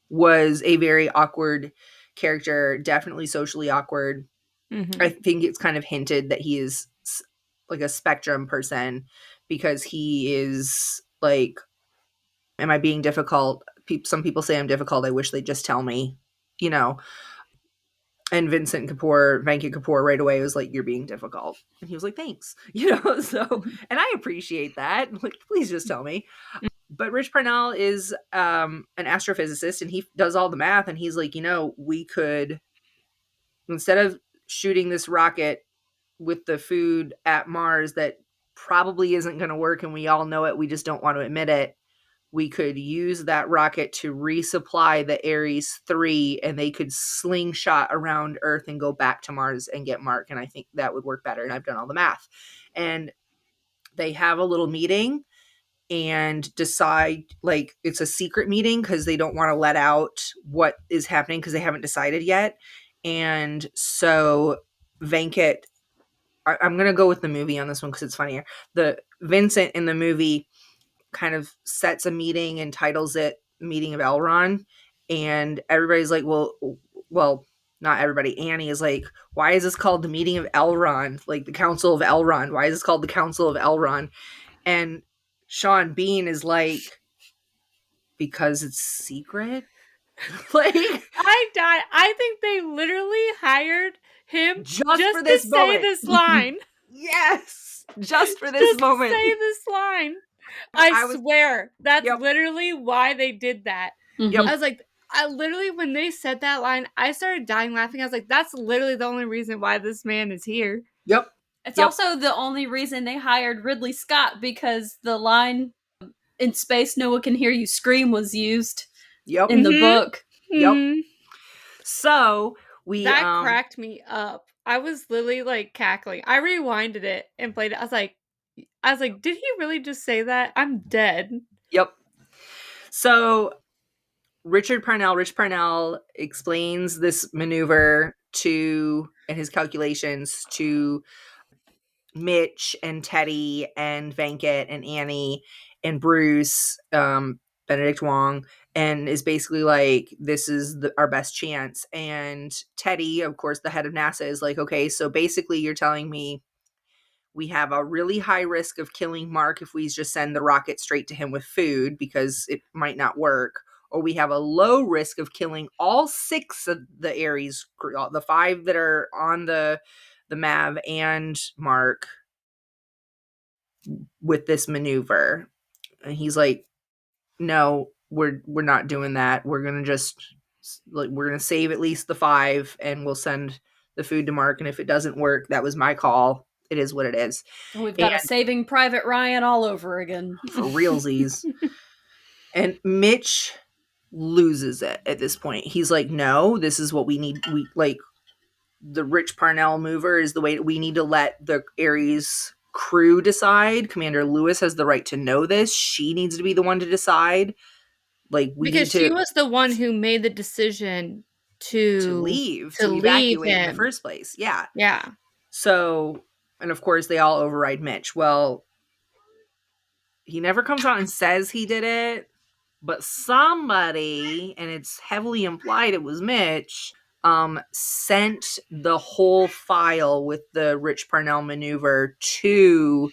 A: was a very awkward character, definitely socially awkward.
B: Mm-hmm.
A: I think it's kind of hinted that he is like a spectrum person because he is like, am I being difficult? Some people say I'm difficult. I wish they'd just tell me, you know. And Venkat Kapoor right away was like, you're being difficult. And he was like, thanks. So, and I appreciate that. Like, please just tell me. But Rich Parnell is an astrophysicist and he does all the math. And he's like, we could, instead of shooting this rocket with the food at Mars that probably isn't going to work and we all know it, we just don't want to admit it, we could use that rocket to resupply the Ares 3 and they could slingshot around Earth and go back to Mars and get Mark. And I think that would work better. And I've done all the math. And they have a little meeting and decide, like, it's a secret meeting because they don't want to let out what is happening because they haven't decided yet. And so Venkat, I'm going to go with the movie on this one because it's funnier. The Vincent in the movie kind of sets a meeting and titles it Meeting of Elron. And everybody's like, well, not everybody. Annie is like, why is this called the Meeting of Elron? Like the Council of Elron. Why is this called the Council of Elron? And Sean Bean is like, because it's secret. Like,
B: I died. I think they literally hired him
A: just for
B: to
A: this
B: say
A: moment.
B: this line.
A: Yes, just for this moment.
B: Say this line.
A: I
B: I
A: was-
B: swear that's
A: Yep.
B: literally why they did that.
A: Yep.
B: I was like, I literally, when they said that line, I started dying laughing. I was like, that's literally the only reason why this man is here.
A: Yep.
C: It's also the only reason they hired Ridley Scott, because the line "in space no one can hear you scream" was used
A: Yep.
C: in the book.
A: Yep.
B: Mhm.
A: So
B: that cracked me up. I was literally like cackling. I rewinded it and played it. I was like, did he really just say that? I'm dead.
A: Yep. So Rich Parnell explains this maneuver and his calculations to Mitch and Teddy and Venkat and Annie and Bruce, Benedict Wong, and is basically like, this is our best chance. And Teddy, of course, the head of NASA, is like, okay, so basically you're telling me we have a really high risk of killing Mark if we just send the rocket straight to him with food because it might not work. Or we have a low risk of killing all 6 of the Ares crew, the 5 that are on the MAV and Mark, with this maneuver. And he's like, no, we're not doing that. We're going to save at least the 5 and we'll send the food to Mark. And if it doesn't work, that was my call. It is what it is.
C: We've got a Saving Private Ryan all over again.
A: For realsies. And Mitch loses it at this point. He's like, no, this is what we need. We like the Rich Parnell mover is the way we need to let the Ares crew decide. Commander Lewis has the right to know this. She needs to be the one to decide. Like,
B: because she was the one who made the decision to
A: evacuate in the first place. Yeah.
B: Yeah.
A: So, and of course they all override Mitch. Well, he never comes out and says he did it, but somebody, and it's heavily implied it was Mitch, sent the whole file with the Rich Parnell maneuver to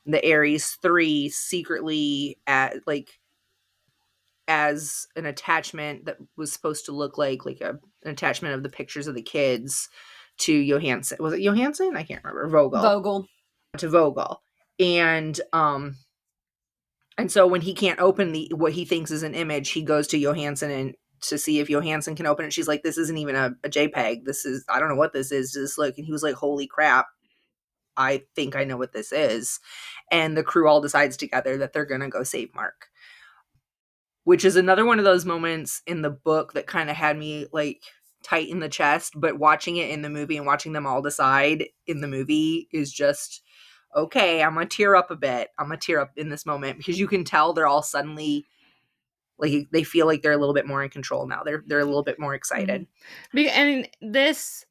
A: the Ares 3 secretly as an attachment that was supposed to look like an attachment of the pictures of the kids to Johansson. Was it Johansson? I can't remember. Vogel. To Vogel. And so when he can't open what he thinks is an image, he goes to Johansson and to see if Johansson can open it. She's like, this isn't even a JPEG. This is, I don't know what this is. Just look. And he was like, holy crap. I think I know what this is. And the crew all decides together that they're going to go save Mark. Which is another one of those moments in the book that kind of had me like tight in the chest. But watching it in the movie and watching them all decide in the movie is just okay, I'm going to tear up a bit. I'm going to tear up in this moment because you can tell they're all suddenly like they feel like they're a little bit more in control now. They're a little bit more excited.
B: And this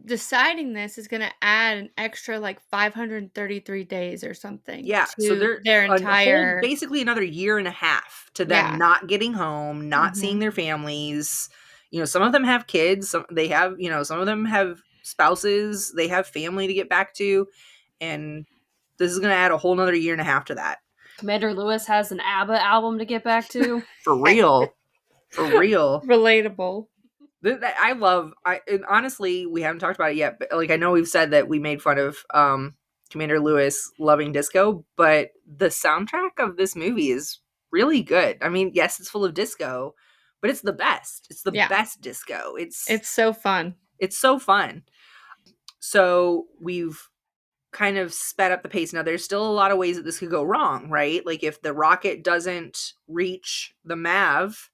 B: deciding this is going to add an extra like 533 days or something
A: Yeah, so
B: to
A: they're
B: their
A: a whole
B: entire
A: basically another year and a half to them not getting home, not seeing their families. You know, some of them have kids, some they have, you know, some of them have spouses, they have family to get back to, and this is going to add a whole nother year and a half to that.
C: Commander Lewis has an ABBA album to get back to.
A: For real. For real.
B: relatable.
A: I love and honestly, we haven't talked about it yet, but like I know we've said that we made fun of Commander Lewis loving disco, but the soundtrack of this movie is really good. I mean, yes, it's full of disco, but it's the best. It's the best disco.
B: It's so fun.
A: It's so fun. So we've kind of sped up the pace. Now there's still a lot of ways that this could go wrong, right? Like if the rocket doesn't reach the MAV,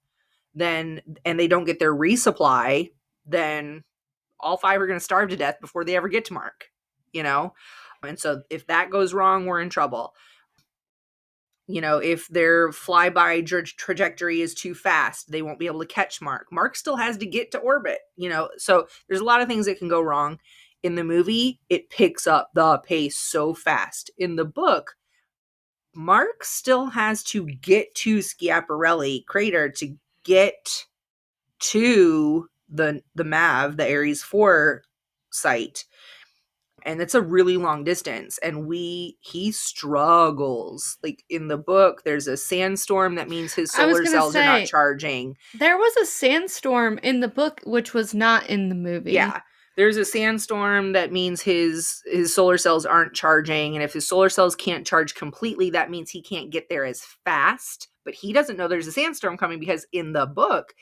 A: then and they don't get their resupply, then all 5 are going to starve to death before they ever get to Mark, you know? And so if that goes wrong, we're in trouble. You know, if their flyby trajectory is too fast, they won't be able to catch Mark. Mark still has to get to orbit, you know? So there's a lot of things that can go wrong. In the movie, it picks up the pace so fast. In the book, Mark still has to get to Schiaparelli crater to get to the MAV, the Ares 4 site. And it's a really long distance, and he struggles. Like in the book, there's a sandstorm that means his solar cells are not charging.
B: There was a sandstorm in the book which was not in the movie.
A: Yeah. There's a sandstorm that means his solar cells aren't charging, and if his solar cells can't charge completely, that means he can't get there as fast. But he doesn't know there's a sandstorm coming because in the book,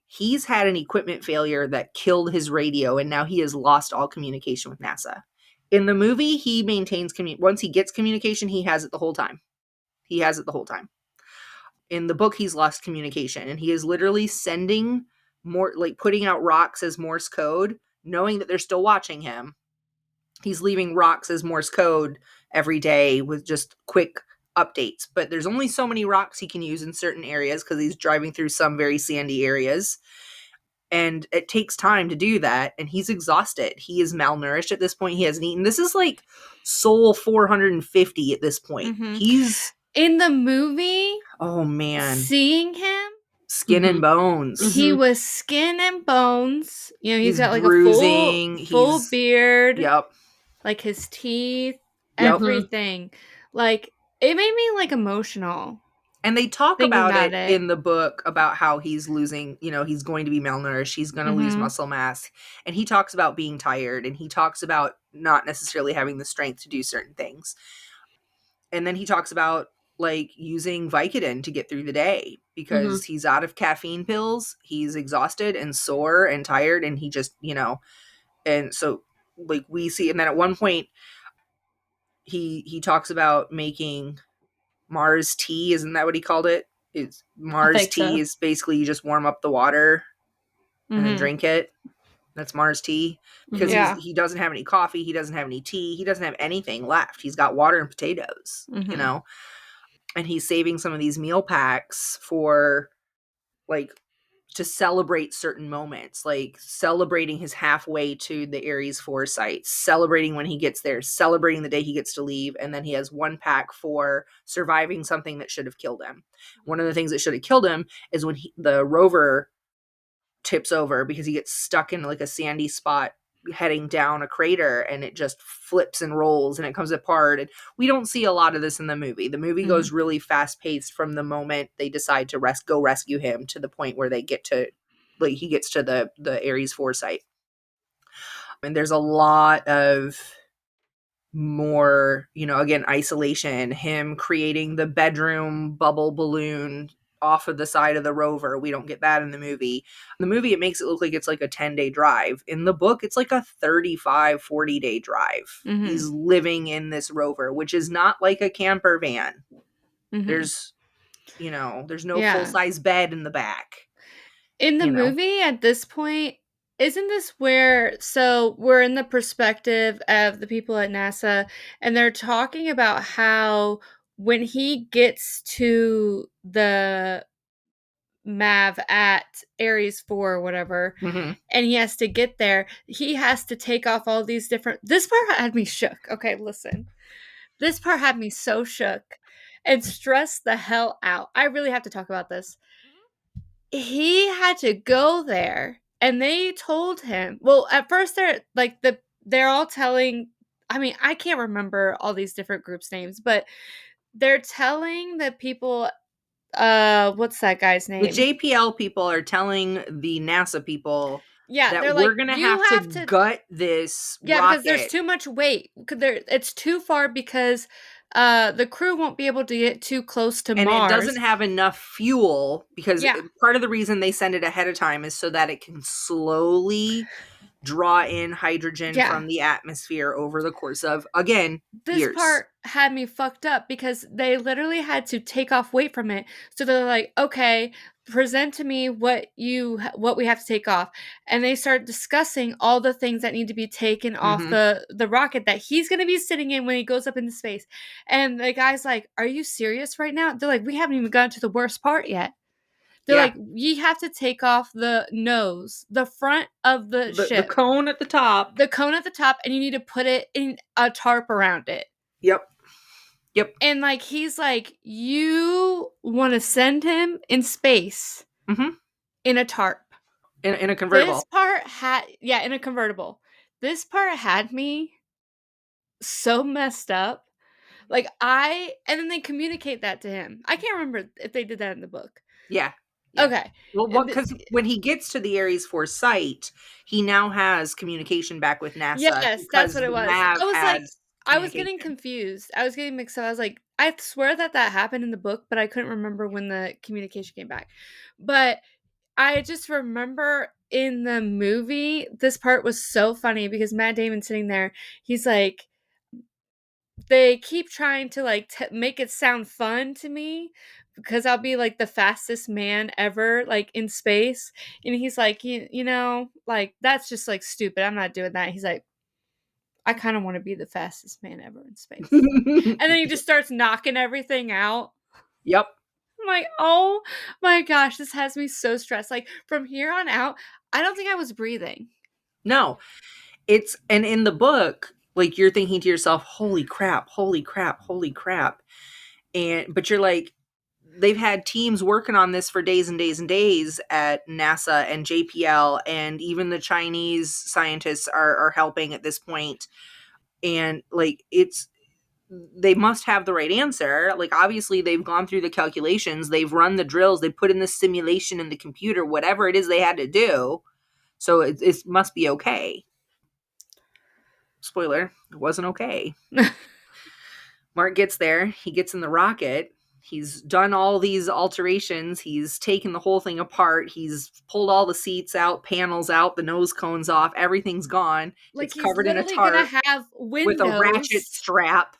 A: he's had an equipment failure that killed his radio, and now he has lost all communication with NASA. In the movie, he maintains once he gets communication, he has it the whole time. He has it the whole time. In the book, he's lost communication, and he is literally sending more, like putting out rocks as Morse code, knowing that they're still watching him. He's leaving rocks as Morse code every day with just quick updates, but there's only so many rocks he can use in certain areas because he's driving through some very sandy areas, and it takes time to do that, and he's exhausted. He is malnourished at this point. He hasn't eaten. This is like Soul 450 at this point. He's
B: in the movie,
A: oh man,
B: seeing him
A: skin and bones.
B: He was skin and bones. You know, he's got like
A: bruising,
B: a full beard.
A: Yep.
B: Like his teeth, everything. Like it made me like emotional.
A: And they talk about it in the book about how he's losing, you know, he's going to be malnourished. He's going to lose muscle mass. And he talks about being tired, and he talks about not necessarily having the strength to do certain things. And then he talks about like using Vicodin to get through the day because he's out of caffeine pills. He's exhausted and sore and tired, and he just, you know, and so like we see, and then at one point he talks about making Mars tea. Isn't that what he called it? It's Mars tea is basically you just warm up the water and then drink it. That's Mars tea because he doesn't have any coffee. He doesn't have any tea. He doesn't have anything left. He's got water and potatoes, you know, and he's saving some of these meal packs for like to celebrate certain moments, like celebrating his halfway to the Ares 4 site, celebrating when he gets there, celebrating the day he gets to leave, and then he has one pack for surviving something that should have killed him. One of the things that should have killed him is when the rover tips over because he gets stuck in like a sandy spot heading down a crater, and it just flips and rolls and it comes apart. And we don't see a lot of this in the movie. The movie goes really fast paced from the moment they decide to go rescue him to the point where they get to like he gets to the Ares 4 site. And there's a lot of more, you know, again, isolation, him creating the bedroom bubble balloon off of the side of the rover. We don't get that in the movie. In the movie, it makes it look like it's like a 10-day drive. In the book, it's like a 35, 40-day drive. He's living in this rover, which is not like a camper van. There's, you know, there's no full-size bed in the back.
B: In the movie, at this point, Isn't this where, so we're in the perspective of the people at NASA, and they're talking about how when he gets to the Mav at Ares 4 or whatever,
A: Mm-hmm.
B: and he has to get there, he has to take off all these different. This part had me shook. Okay, listen. This part had me so shook and stressed the hell out. I really have to talk about this. He had to go there, and they told him, well, at first they're all telling, I mean, I can't remember all these different groups names, but they're telling the people, what's that guy's
A: The
B: name?
A: JPL people are telling the NASA people
B: Yeah,
A: that
B: they're
A: we're
B: like,
A: going to
B: you
A: have to
B: have to.
A: gut this
B: Yeah, because there's
A: rocket.
B: too much weight. It's too far because the crew won't be able to get too close to
A: And it doesn't
B: Mars.
A: have enough fuel because
B: Yeah.
A: part of the reason they send it ahead of time is so that it can slowly draw in hydrogen
B: Yeah.
A: from the atmosphere over the course of, again,
B: This
A: years.
B: part had me fucked up because they literally had to take off weight from it. So they're like, "Okay, present to me what we have to take off." And they start discussing all the things that need to be taken off
A: Mm-hmm.
B: the rocket that he's going to be sitting in when he goes up into space. And the guy's like, "Are you serious right now?" They're like, "We haven't even gotten to the worst part yet." They're
A: Yeah.
B: like, "You have to take off the nose, the front of the
A: The
B: ship,
A: cone at the top.
B: the cone at the top, and you need to put it in a tarp around it."
A: Yep. Yep.
B: And like he's like, you want to send him in space
A: Mm-hmm.
B: in a tarp.
A: In a
B: This
A: convertible.
B: part had, yeah, in a convertible. This part had me so messed up. Like and then they communicate that to him. I can't remember if they did that in the book.
A: Yeah. Yeah.
B: Okay.
A: Well, because when he gets to the Ares 4 site, he now has communication back with NASA
B: Yes, that's
A: because
B: what it
A: the
B: was.
A: Mav
B: I was like,
A: has
B: I was getting
A: communication.
B: confused. I was getting mixed up. I was like, I swear that happened in the book, but I couldn't remember when the communication came back. But I just remember in the movie, this part was so funny because Matt Damon sitting there, he's like, they keep trying to like make it sound fun to me because I'll be like the fastest man ever, like in space. And he's like, you know, like that's just like stupid. I'm not doing that. He's like, I kind of want to be the fastest man ever in space. And then he just starts knocking everything out.
A: Yep.
B: I'm like, oh my gosh, this has me so stressed. Like from here on out, I don't think I was breathing.
A: No, and in the book, like you're thinking to yourself, holy crap, holy crap, holy crap. But you're like, they've had teams working on this for days and days and days at NASA and JPL, and even the Chinese scientists are helping at this point. And like, they must have the right answer. Like, obviously, they've gone through the calculations, they've run the drills, they put in the simulation in the computer, whatever it is they had to do. So it must be okay. Spoiler, it wasn't okay. Mark gets there, he gets in the rocket, he's done all these alterations, he's taken the whole thing apart, he's pulled all the seats out, panels out, the nose cones off, everything's gone.
B: Like
A: It's
B: he's
A: covered in a
B: literally gonna
A: tarp
B: have
A: with a ratchet
B: windows.
A: strap,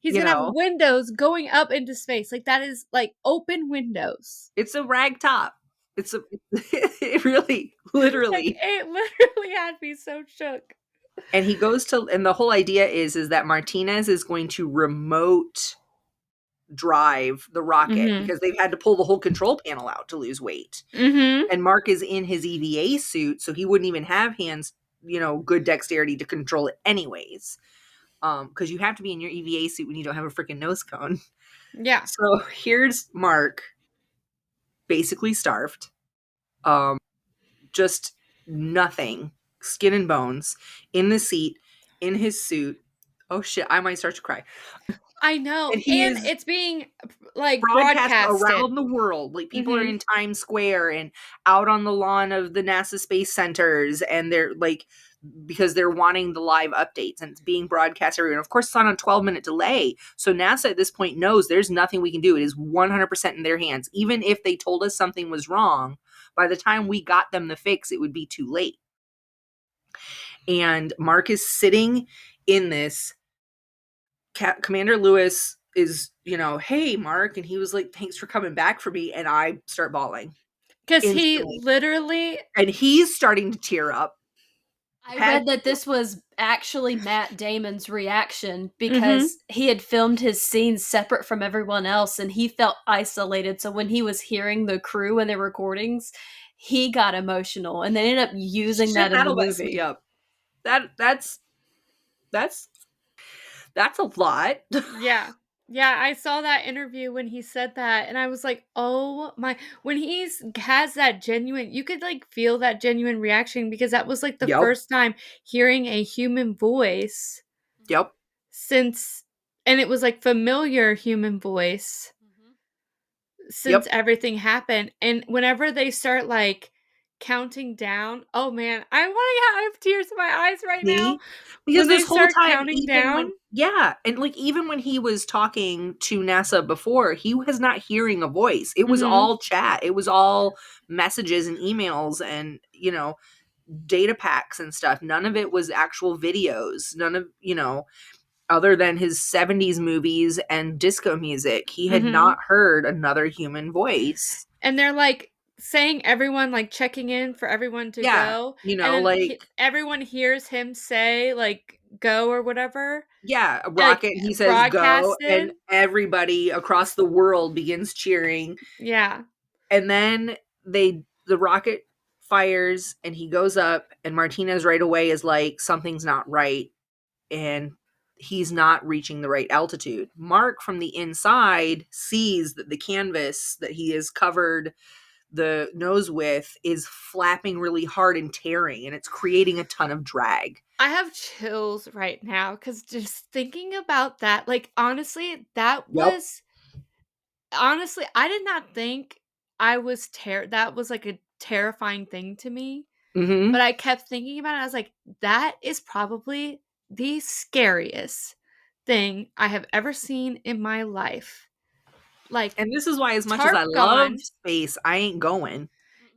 B: He's
A: you
B: gonna have
A: know.
B: windows going up into space. Like that is like open windows.
A: It's a rag top. It really,
B: Like
A: literally.
B: it literally had me so shook.
A: And he goes to, and the whole idea is that Martinez is going to remote drive the rocket
B: Mm-hmm.
A: because they've had to pull the whole control panel out to lose weight.
B: Mm-hmm.
A: And Mark is in his EVA suit, so he wouldn't even have hands, good dexterity to control it anyways. Because you have to be in your EVA suit when you don't have a freaking nose cone.
B: Yeah.
A: So here's Mark, basically starved. Just nothing, skin and bones, in the seat, in his suit. Oh shit, I might start to cry.
B: I know.
A: And he
B: And
A: is
B: it's being like
A: broadcast
B: broadcasted.
A: around the world. Like, people are
B: Mm-hmm.
A: in Times Square and out on the lawn of the NASA space centers, and they're like, because they're wanting the live updates, and it's being broadcast everywhere. And of course, it's on a 12-minute delay. So NASA at this point knows there's nothing we can do. It is 100% in their hands. Even if they told us something was wrong, by the time we got them the fix, it would be too late. And Mark is sitting in this. Commander Lewis is, hey, Mark. And he was like, thanks for coming back for me. And I start bawling.
B: Because he
A: instantly.
B: literally.
A: And he's starting to tear up.
C: I read that this was actually Matt Damon's reaction because he had filmed his scenes separate from everyone else and he felt isolated. So when he was hearing the crew and their recordings, he got emotional and they ended up using
A: Shit,
C: that in the
A: that'll mess me
C: movie.
A: up. That's a lot.
B: Yeah. Yeah, I saw that interview when he said that and I was like, "Oh my." When has that genuine, you could like feel that genuine reaction because that was like the
A: Yep.
B: first time hearing a human voice
A: Yep.
B: since, and it was like familiar human voice since
A: Yep.
B: everything happened. And whenever they start like counting down, oh man, I have tears in my eyes right now.
A: See? Because
B: When they
A: this whole
B: start
A: time,
B: counting
A: even
B: down.
A: when, yeah, and like even when he was talking to NASA before, he was not hearing a voice. It was
B: Mhm.
A: all chat. It was all messages and emails and, data packs and stuff. None of it was actual videos. None of, other than his 70s movies and disco music, he had
B: Mhm.
A: not heard another human voice.
B: And they're like saying everyone like checking in for everyone to
A: Yeah,
B: go, and then
A: like,
B: everyone hears him say like go or whatever,
A: yeah, a
B: like
A: rocket, he says go,
B: broadcasted.
A: and everybody across the world begins cheering.
B: Yeah.
A: And then the rocket fires and he goes up, and Martinez right away is like, something's not right, and he's not reaching the right altitude. Mark from the inside sees that the canvas that he has covered the nose with is flapping really hard and tearing, and it's creating a ton of drag.
B: I have chills right now because just thinking about that, like honestly,
A: Yep.
B: I did not think that was like a terrifying thing to me.
A: Mm-hmm.
B: But I kept thinking about it. I was like, that is probably the scariest thing I have ever seen in my life. Like,
A: And this is why, as much as
B: tarp
A: I love
B: gone.
A: space, I ain't going.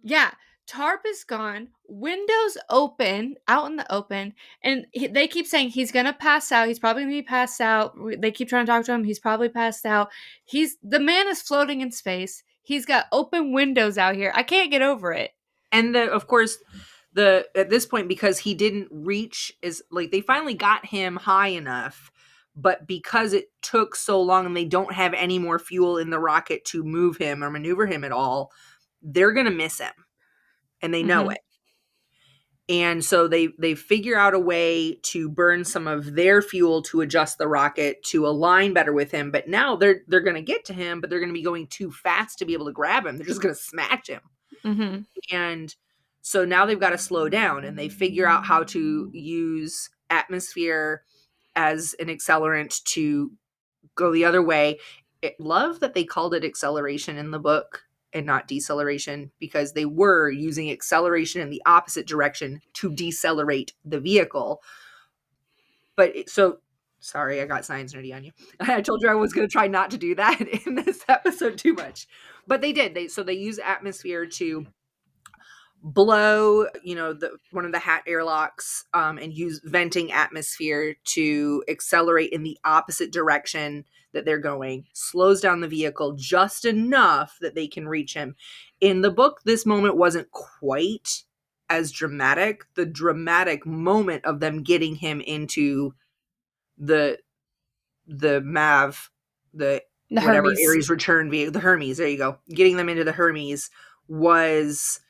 B: Yeah, tarp is gone. Windows open, out in the open. And they keep saying he's going to pass out. He's probably going to be passed out. They keep trying to talk to him. He's probably passed out. The man is floating in space. He's got open windows out here. I can't get over it.
A: And of course, at this point, because he didn't reach, is like they finally got him high enough, but because it took so long and they don't have any more fuel in the rocket to move him or maneuver him at all, they're gonna miss him, and they know
B: Mhm.
A: it. And so they figure out a way to burn some of their fuel to adjust the rocket to align better with him. But now they're going to get to him, but they're going to be going too fast to be able to grab him. They're just going to smash him.
B: Mhm.
A: And so now they've got to slow down, and they figure out how to use atmosphere as an accelerant to go the other way. Love that they called it acceleration in the book and not deceleration, because they were using acceleration in the opposite direction to decelerate the vehicle. So sorry, I got science nerdy on you. I told you I was going to try not to do that in this episode too much, but they did. They use atmosphere to blow, one of the hat airlocks, and use venting atmosphere to accelerate in the opposite direction that they're going, slows down the vehicle just enough that they can reach him. In the book, this moment wasn't quite as dramatic. The dramatic moment of them getting him into the MAV, the
C: The
A: whatever
C: Hermes.
A: Ares return vehicle, the Hermes, there you go. Getting them into the Hermes was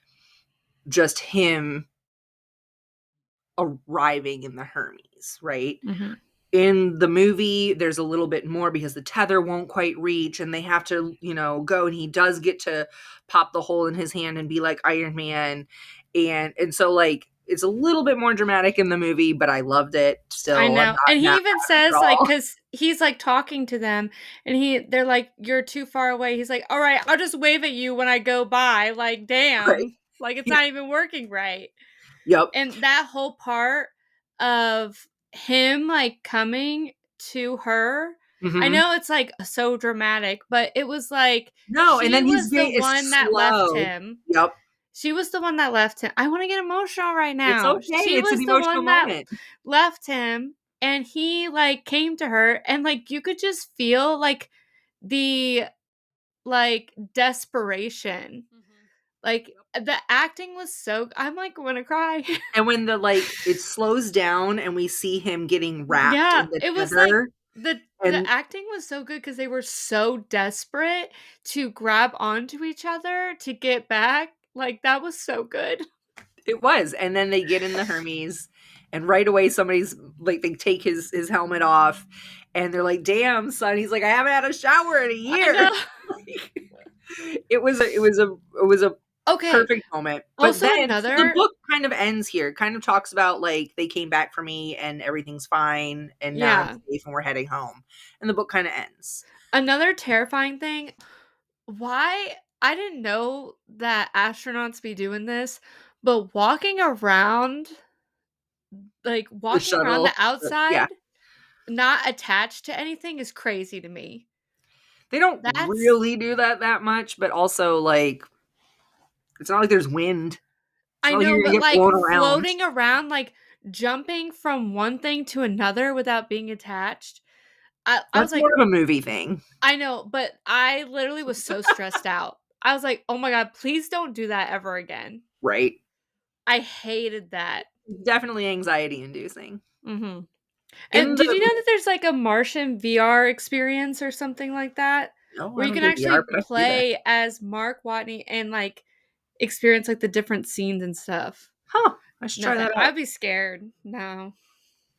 A: just him arriving in the Hermes, right?
B: Mhm.
A: In the movie, there's a little bit more because the tether won't quite reach and they have to, go, and he does get to pop the hole in his hand and be like Iron Man. And so like it's a little bit more dramatic in the movie, but I loved it
B: I
A: still. I'm
B: know.
A: not
B: And he
A: mad
B: even
A: at
B: says like
A: all.
B: cuz he's like talking to them and they're like you're too far away. He's like, "All right, I'll just wave at you when I go by." Like,
A: Right.
B: damn. Like it's
A: Yeah.
B: not even working right.
A: Yep.
B: And that whole part of him like coming to her, I
A: Hmm.
B: know it's like so dramatic, but it was like
A: No, and
B: she
A: then
B: was the
A: it's
B: one that left
A: slow.
B: him.
A: Yep.
B: She was the one that left him. I want to get emotional right
A: It's
B: now.
A: okay.
B: She
A: It's an
B: was the
A: emotional
B: one that
A: moment.
B: left him and he like came to her and like you could just feel like the like desperation. Like, the acting was so I'm, like, gonna cry.
A: And when it slows down and we see him getting wrapped
B: Yeah,
A: in the
B: it was, like
A: tether
B: the
A: and
B: acting was so good because they were so desperate to grab onto each other to get back, like, that was so good.
A: it was, and then they get in the Hermes, and right away somebody's like, they take his helmet off, and they're like, "Damn, son." He's like, "I haven't had a shower in a
B: I
A: year."
B: know.
A: Like, it was a
B: Okay,
A: perfect moment. But
B: also
A: then so the
B: another
A: book kind of ends here. Kind of talks about like they came back for me and everything's fine and now I'm
B: yeah,
A: safe and we're heading home. And the book kind of ends.
B: another terrifying thing, why I didn't know that astronauts be doing this, but
A: The
B: walking around the
A: shuttle. Yeah.
B: outside, not attached to anything is crazy to me.
A: They don't
B: That's
A: really do that much, but also like it's not like there's wind. It's
B: I
A: not like
B: know,
A: you're
B: but,
A: gonna get
B: like,
A: blown around.
B: floating around, like, jumping from one thing to another without being attached, I was
A: That's
B: like
A: more of a movie thing,
B: I know, but I literally was so stressed out. I was like, "Oh my god, please don't do that ever again."
A: right?
B: I hated that.
A: Definitely anxiety inducing.
B: Mhm.
A: In
B: And did you
A: the
B: know that there's, like, a Martian VR experience or something like that?
A: no,
B: Where
A: I
B: you
A: don't
B: can
A: do VR,
B: actually
A: but I see that.
B: play as Mark Watney and, like, experience, like, the different scenes and stuff.
A: Huh. I should
B: No,
A: try that out.
B: I'd be scared. No.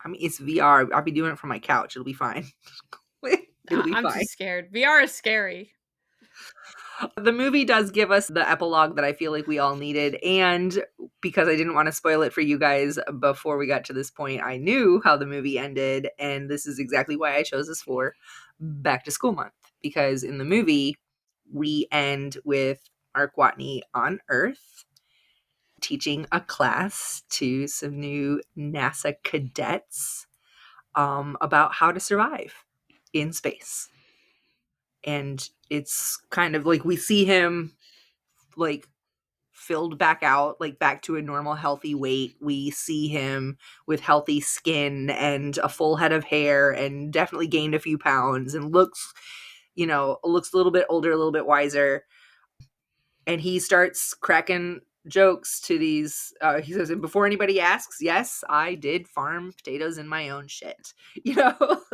A: I mean, it's VR. I'll be doing it from my couch. It'll be fine. It'll be
B: I'm too
A: fine.
B: scared. VR is scary.
A: The movie does give us the epilogue that I feel like we all needed. And because I didn't want to spoil it for you guys before we got to this point, I knew how the movie ended. And this is exactly why I chose this for Back to School Month. Because in the movie, we end with Mark Watney on Earth teaching a class to some new NASA cadets about how to survive in space. And it's kind of like we see him like filled back out, like back to a normal healthy weight. We see him with healthy skin and a full head of hair and definitely gained a few pounds and looks a little bit older, a little bit wiser. And he starts cracking jokes to these he says, and before anybody asks, yes, I did farm potatoes in my own shit.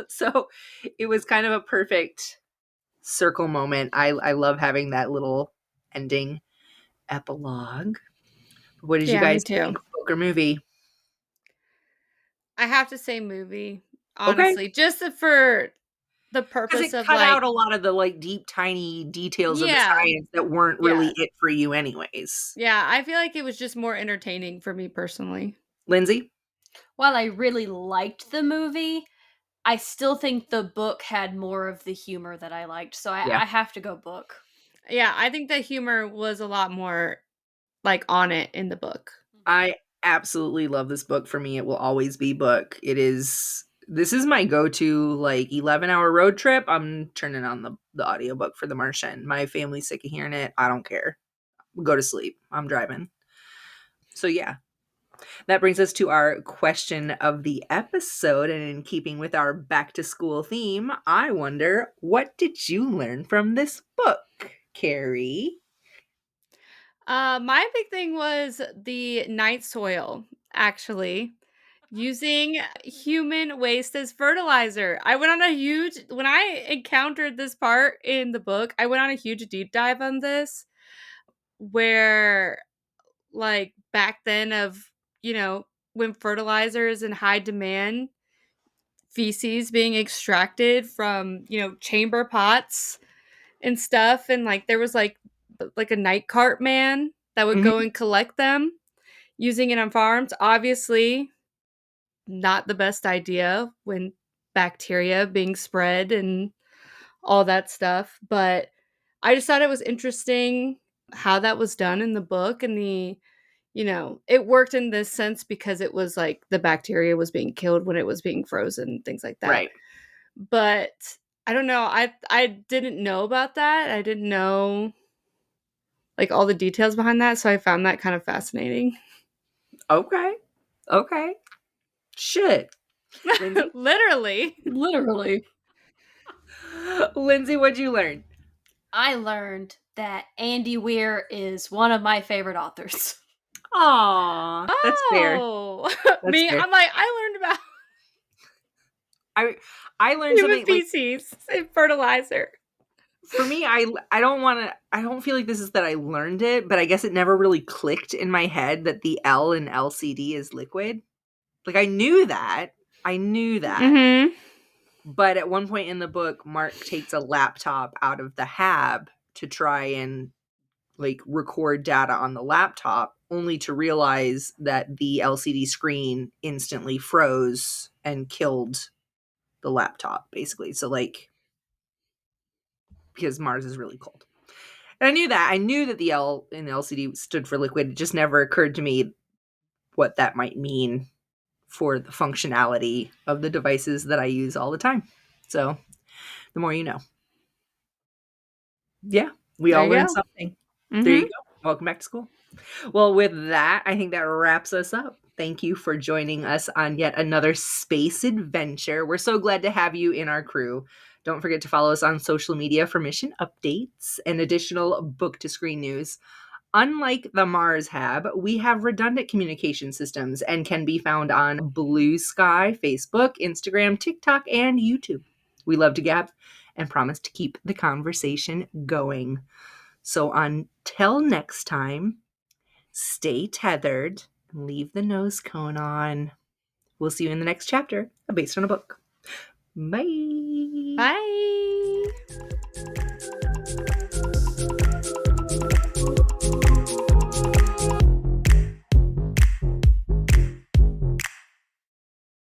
A: So it was kind of a perfect circle moment. I love having that little ending epilogue. What did you
B: Yeah, me
A: guys think?
B: too.
A: Book or movie?
B: I have to say movie,
A: Okay.
B: honestly, just for the
A: Because
B: purpose
A: it
B: of
A: cut out
B: like
A: a lot of the like deep, tiny details of the
B: yeah,
A: science that weren't really
B: yeah,
A: it for you anyways.
B: yeah, I feel like it was just more entertaining for me personally.
A: Lindsay?
C: While I really liked the movie, I still think the book had more of the humor that I liked. So
A: Yeah.
C: I have to go book.
B: Yeah, I think the humor was a lot more, like, on it in the book.
A: I absolutely love this book. For me, it will always be book. This is my go-to like 11-hour road trip. I'm turning on the audiobook for The Martian. My family's sick of hearing it. I don't care. Go to sleep. I'm driving. So yeah. That brings us to our question of the episode. And in keeping with our back to school theme, I wonder, what did you learn from this book, Keri?
B: My big thing was the night soil, actually. Using human waste as fertilizer. I went on a huge when I encountered this part in the book, I went on a huge deep dive on this where like back then of, when fertilizer is in high demand, feces being extracted from, chamber pots and stuff and like there was like a night cart man that would go
A: Mhm.
B: and collect them using it on farms. Obviously, not the best idea when bacteria being spread and all that stuff, but I just thought it was interesting how that was done in the book and it worked in this sense because it was like the bacteria was being killed when it was being frozen, things like that.
A: Right.
B: But I don't know. I didn't know about that. I didn't know like all the details behind that, so I found that kind of fascinating.
A: Okay. Okay. Shit. Lindsay?
B: Literally.
C: Literally.
A: Lindsay, what'd you learn?
C: I learned that Andy Weir is one of my favorite authors.
A: Aw, that's fair.
B: Oh,
A: That's
B: me,
A: fair.
B: I'm like, I learned about
A: I learned
B: human
A: something like,
B: feces and fertilizer.
A: for me, I don't feel like this is that I learned it, but I guess it never really clicked in my head that the L in LCD is liquid. Like I knew that.
B: Mm-hmm.
A: But at one point in the book, Mark takes a laptop out of the hab to try and like record data on the laptop, only to realize that the LCD screen instantly froze and killed the laptop, basically. So like, because Mars is really cold. And I knew that. I knew that the L in LCD stood for liquid. It just never occurred to me what that might mean for the functionality of the devices that I use all the time. So the more you know. Yeah, we
B: There
A: all
B: you
A: learned
B: go.
A: something. There you
B: Mm-hmm.
A: go. Welcome back to school. Well, with that, I think that wraps us up. Thank you for joining us on yet another space adventure. We're so glad to have you in our crew. Don't forget to follow us on social media for mission updates and additional book to screen news. Unlike the Mars Hab, we have redundant communication systems and can be found on Blue Sky, Facebook, Instagram, TikTok, and YouTube. We love to gab and promise to keep the conversation going. So until next time, stay tethered and leave the nose cone on. We'll see you in the next chapter based on a book. Bye.
B: Bye.